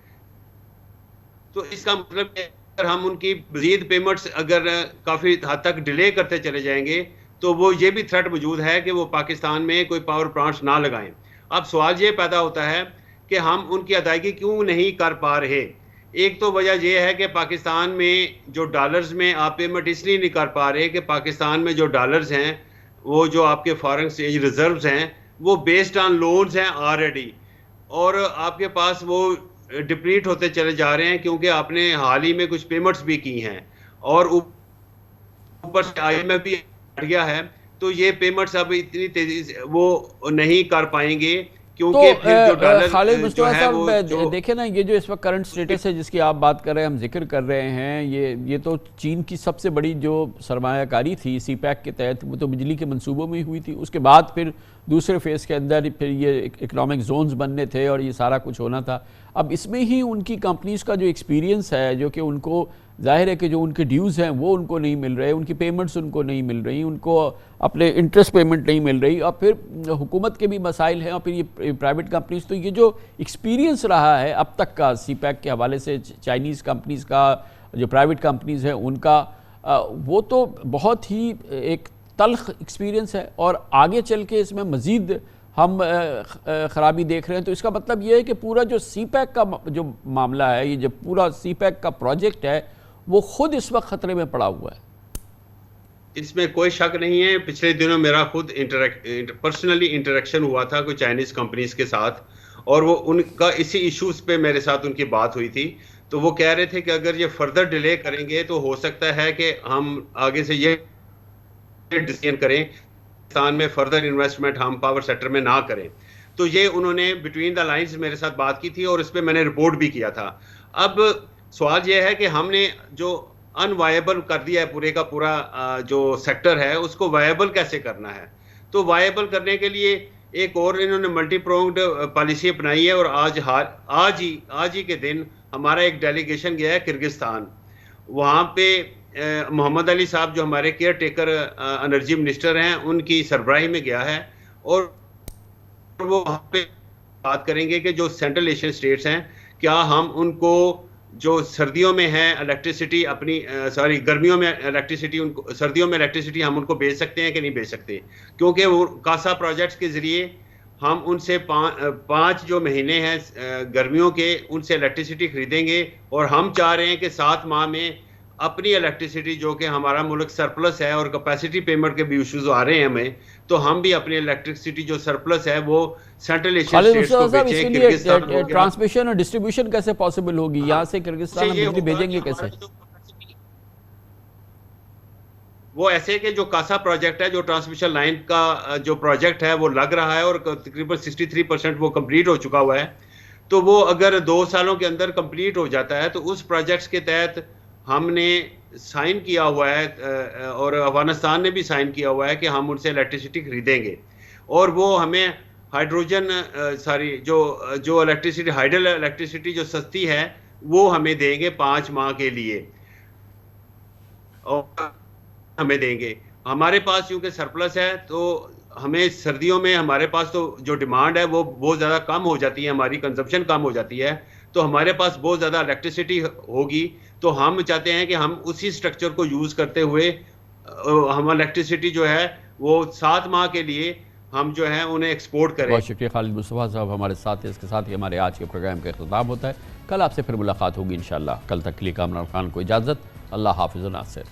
تو اس کا مطلب ہے اگر ہم ان کی مزید پیمنٹس اگر کافی حد تک ڈیلے کرتے چلے جائیں گے تو وہ یہ بھی تھریٹ موجود ہے کہ وہ پاکستان میں کوئی پاور پلانٹس نہ لگائیں. اب سوال یہ پیدا ہوتا ہے کہ ہم ان کی ادائیگی کیوں نہیں کر پا رہے. ایک تو وجہ یہ ہے کہ پاکستان میں جو ڈالرز میں آپ پیمنٹ اس لیے نہیں کر پا رہے کہ پاکستان میں جو ڈالرز ہیں, وہ جو آپ کے فارن ایکسچینج ریزروز ہیں, وہ بیسڈ آن لونز ہیں آلریڈی, اور آپ کے پاس وہ ڈپلیٹ ہوتے چلے جا رہے ہیں کیونکہ آپ نے حال ہی میں کچھ پیمنٹس بھی کی ہیں, اور اوپر سے IMF بھی ہٹ گیا ہے. تو یہ پیمنٹس اب اتنی تیزی سے وہ نہیں کر پائیں گے کیونکہ پھر جو ڈالر خالد مصطفیٰ جو ہے وہ صاحب دیکھیں نا, یہ جو اس وقت کرنٹ سٹیٹس ہے جس کی آپ بات کر رہے ہیں, ہم ذکر کر رہے ہیں, یہ تو چین کی سب سے بڑی جو سرمایہ کاری تھی سی پیک کے تحت, وہ تو بجلی کے منصوبوں میں ہی ہوئی تھی. اس کے بعد پھر دوسرے فیز کے اندر پھر یہ اکنامک زونز بننے تھے اور یہ سارا کچھ ہونا تھا. اب اس میں ہی ان کی کمپنیز کا جو ایکسپیرینس ہے, جو کہ ان کو ظاہر ہے کہ جو ان کے ڈیوز ہیں وہ ان کو نہیں مل رہے, ان کی پیمنٹس ان کو نہیں مل رہی, ان کو اپنے انٹرسٹ پیمنٹ نہیں مل رہی, اور پھر حکومت کے بھی مسائل ہیں, اور پھر یہ پرائیویٹ کمپنیز. تو یہ جو ایکسپیرینس رہا ہے اب تک کا سی پیک کے حوالے سے چائنیز کمپنیز کا, جو پرائیویٹ کمپنیز ہیں ان کا, وہ تو بہت ہی ایک تلخ ایکسپیرینس ہے, اور آگے چل کے اس میں مزید ہم خرابی دیکھ رہے ہیں. تو اس کا مطلب یہ ہے کہ پورا جو سی پیک کا جو معاملہ ہے, یہ جو پورا سی پیک کا پروجیکٹ ہے, وہ خود اس وقت خطرے میں پڑا ہوا ہے. اس میں کوئی شک نہیں ہے. پچھلے دنوں میرا خود پرسنلی انٹریکشن ہوا تھا کوئی چائنیز کمپنیز کے ساتھ, اور وہ ان کا اسی ایشوز پہ میرے ساتھ ان کی بات ہوئی تھی. تو وہ کہہ رہے تھے کہ اگر یہ فردر ڈیلے کریں گے تو ہو سکتا ہے کہ ہم آگے سے یہ ڈیسیژن کریں پاکستان میں فردر انویسٹمنٹ ہم پاور سیکٹر میں نہ کریں. تو یہ انہوں نے بٹوین دا لائنز میرے ساتھ بات کی تھی, اور اس پہ میں نے رپورٹ بھی کیا تھا. اب سوال یہ ہے کہ ہم نے جو ان وائبل کر دیا ہے پورے کا پورا جو سیکٹر ہے, اس کو وائبل کیسے کرنا ہے. تو وائبل کرنے کے لیے ایک اور انہوں نے ملٹی پرونگڈ پالیسی اپنائی ہے, اور آج ہی کے دن ہمارا ایک ڈیلیگیشن گیا ہے کرگستان. وہاں پہ محمد علی صاحب جو ہمارے کیئر ٹیکر انرجی منسٹر ہیں, ان کی سربراہی میں گیا ہے, اور وہ وہاں پہ بات کریں گے کہ جو سینٹرل ایشین اسٹیٹس ہیں, کیا ہم ان کو جو سردیوں میں ہیں الیکٹریسٹی اپنی گرمیوں میں الیکٹریسٹی, ان کو سردیوں میں الیکٹریسٹی ہم ان کو بھیج سکتے ہیں کہ نہیں بھیج سکتے. کیونکہ وہ کاسا پروجیکٹس کے ذریعے ہم ان سے 5 جو مہینے ہیں گرمیوں کے, ان سے الیکٹریسٹی خریدیں گے, اور ہم چاہ رہے ہیں کہ 7 ماہ میں اپنی الیکٹریسٹی, جو کہ ہمارا ملک سرپلس ہے اور کیپیسٹی پیمنٹ کے بھی ایشوز آ رہے ہیں ہمیں, تو ہم بھی اپنی الیکٹریسٹی جو سرپلس ہے وہ سینٹرل ایشین اسٹیٹس کو بھیجیں. کرگستان ٹرانسمیشن اور ڈسٹریبیوشن کیسے پاسبل ہوگی یہاں سے کرگستان ہم بجلی بھیجیں گے کیسے؟ وہ ایسے کہ جو کاسا پروجیکٹ ہے, جو ٹرانسمیشن لائن کا جو پروجیکٹ ہے وہ لگ رہا ہے, اور تقریباً 63% وہ کمپلیٹ ہو چکا ہوا ہے. تو وہ اگر 2 سالوں کے اندر کمپلیٹ ہو جاتا ہے تو اس پروجیکٹس کے تحت ہم نے سائن کیا ہوا ہے, اور افغانستان نے بھی سائن کیا ہوا ہے کہ ہم ان سے الیکٹریسٹی خریدیں گے, اور وہ ہمیں ہائیڈروجن جو الیکٹریسٹی ہائیڈل الیکٹریسٹی جو سستی ہے وہ ہمیں دیں گے 5 ماہ کے لیے, اور ہمیں دیں گے. ہمارے پاس چونکہ سرپلس ہے تو ہمیں سردیوں میں ہمارے پاس تو جو ڈیمانڈ ہے وہ بہت زیادہ کم ہو جاتی ہے, ہماری کنزمپشن کم ہو جاتی ہے, تو ہمارے پاس بہت زیادہ الیکٹریسٹی ہوگی. تو ہم چاہتے ہیں کہ ہم اسی سٹرکچر کو یوز کرتے ہوئے ہم الیکٹریسٹی جو ہے وہ 7 ماہ کے لیے ہم جو ہے انہیں ایکسپورٹ کریں. بہت شکریہ خالد مصطفیٰ صاحب ہمارے ساتھ. اس کے ساتھ ہی ہمارے آج کے پروگرام کا اختتام ہوتا ہے. کل آپ سے پھر ملاقات ہوگی انشاءاللہ. کل تک کے لیے کامران خان کو اجازت. اللہ حافظ و ناصر.